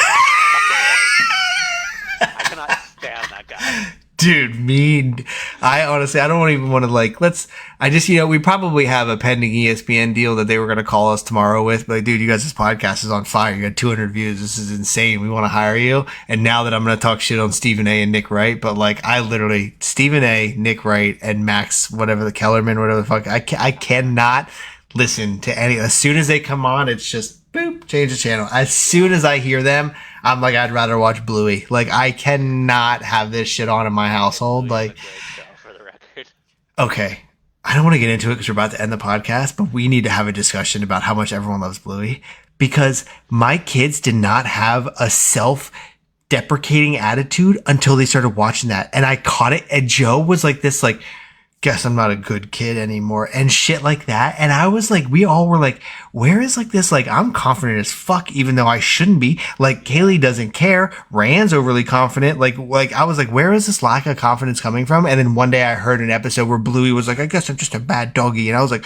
I cannot stand that guy. Dude, I honestly, I don't even want to we probably have a pending ESPN deal that they were going to call us tomorrow with. But dude, you guys, this podcast is on fire. You got 200 views. This is insane. We want to hire you. And now that I'm going to talk shit on Stephen A and Nick Wright, but like I literally, Stephen A, Nick Wright, and Max, whatever the Kellerman, whatever the fuck, I cannot listen to any. As soon as they come on, it's just boop, change the channel. As soon as I hear them, I'm like, I'd rather watch Bluey. Like, I cannot have this shit on in my household. Like, for the record. Okay, I don't want to get into it because we're about to end the podcast, but we need to have a discussion about how much everyone loves Bluey, because my kids did not have a self-deprecating attitude until they started watching that, and I caught it. And Joe was like this, like guess I'm not a good kid anymore and shit like that. And I was like, we all were like, where is like this? Like, I'm confident as fuck, even though I shouldn't be. Like, Kaylee doesn't care. Rand's overly confident. Like I was like, where is this lack of confidence coming from? And then one day I heard an episode where Bluey was like, I guess I'm just a bad doggy. And I was like,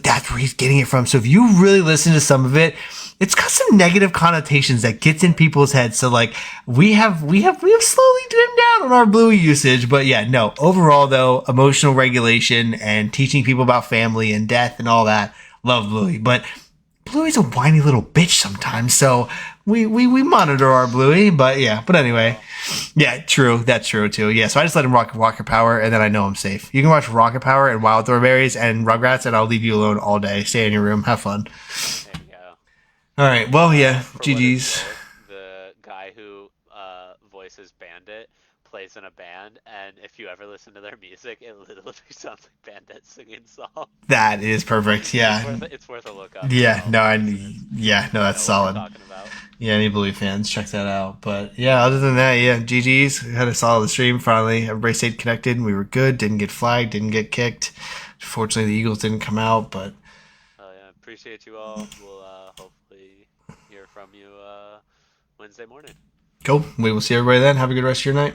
that's where he's getting it from. So if you really listen to some of it, it's got some negative connotations that gets in people's heads. So like we have slowly dimmed down on our Bluey usage, but yeah, no, overall though, emotional regulation and teaching people about family and death and all that, love Bluey. But Bluey's a whiny little bitch sometimes, so we monitor our Bluey, but yeah, but anyway. Yeah, true. That's true too. Yeah, so I just let him rock Rocket Power, and then I know I'm safe. You can watch Rocket Power and Wild Thornberrys and Rugrats, and I'll leave you alone all day. Stay in your room, have fun. There you go. All right. Well, yeah. For what it's GG's. worth, the guy who voices Bandit plays in a band, and if you ever listen to their music, it literally sounds like Bandit singing songs. That is perfect. Yeah. It's worth a look up. Yeah. So No. listeners No. That's know what we're solid. talking about. Yeah. Any Bluey fans, check that out. But yeah, other than that, yeah. GG's. We had a solid stream. Finally, everybody stayed connected. We were good. Didn't get flagged. Didn't get kicked. Fortunately, the Eagles didn't come out, but. Yeah, appreciate you all. We'll hopefully hear from you Wednesday morning. Cool. We will see everybody then. Have a good rest of your night.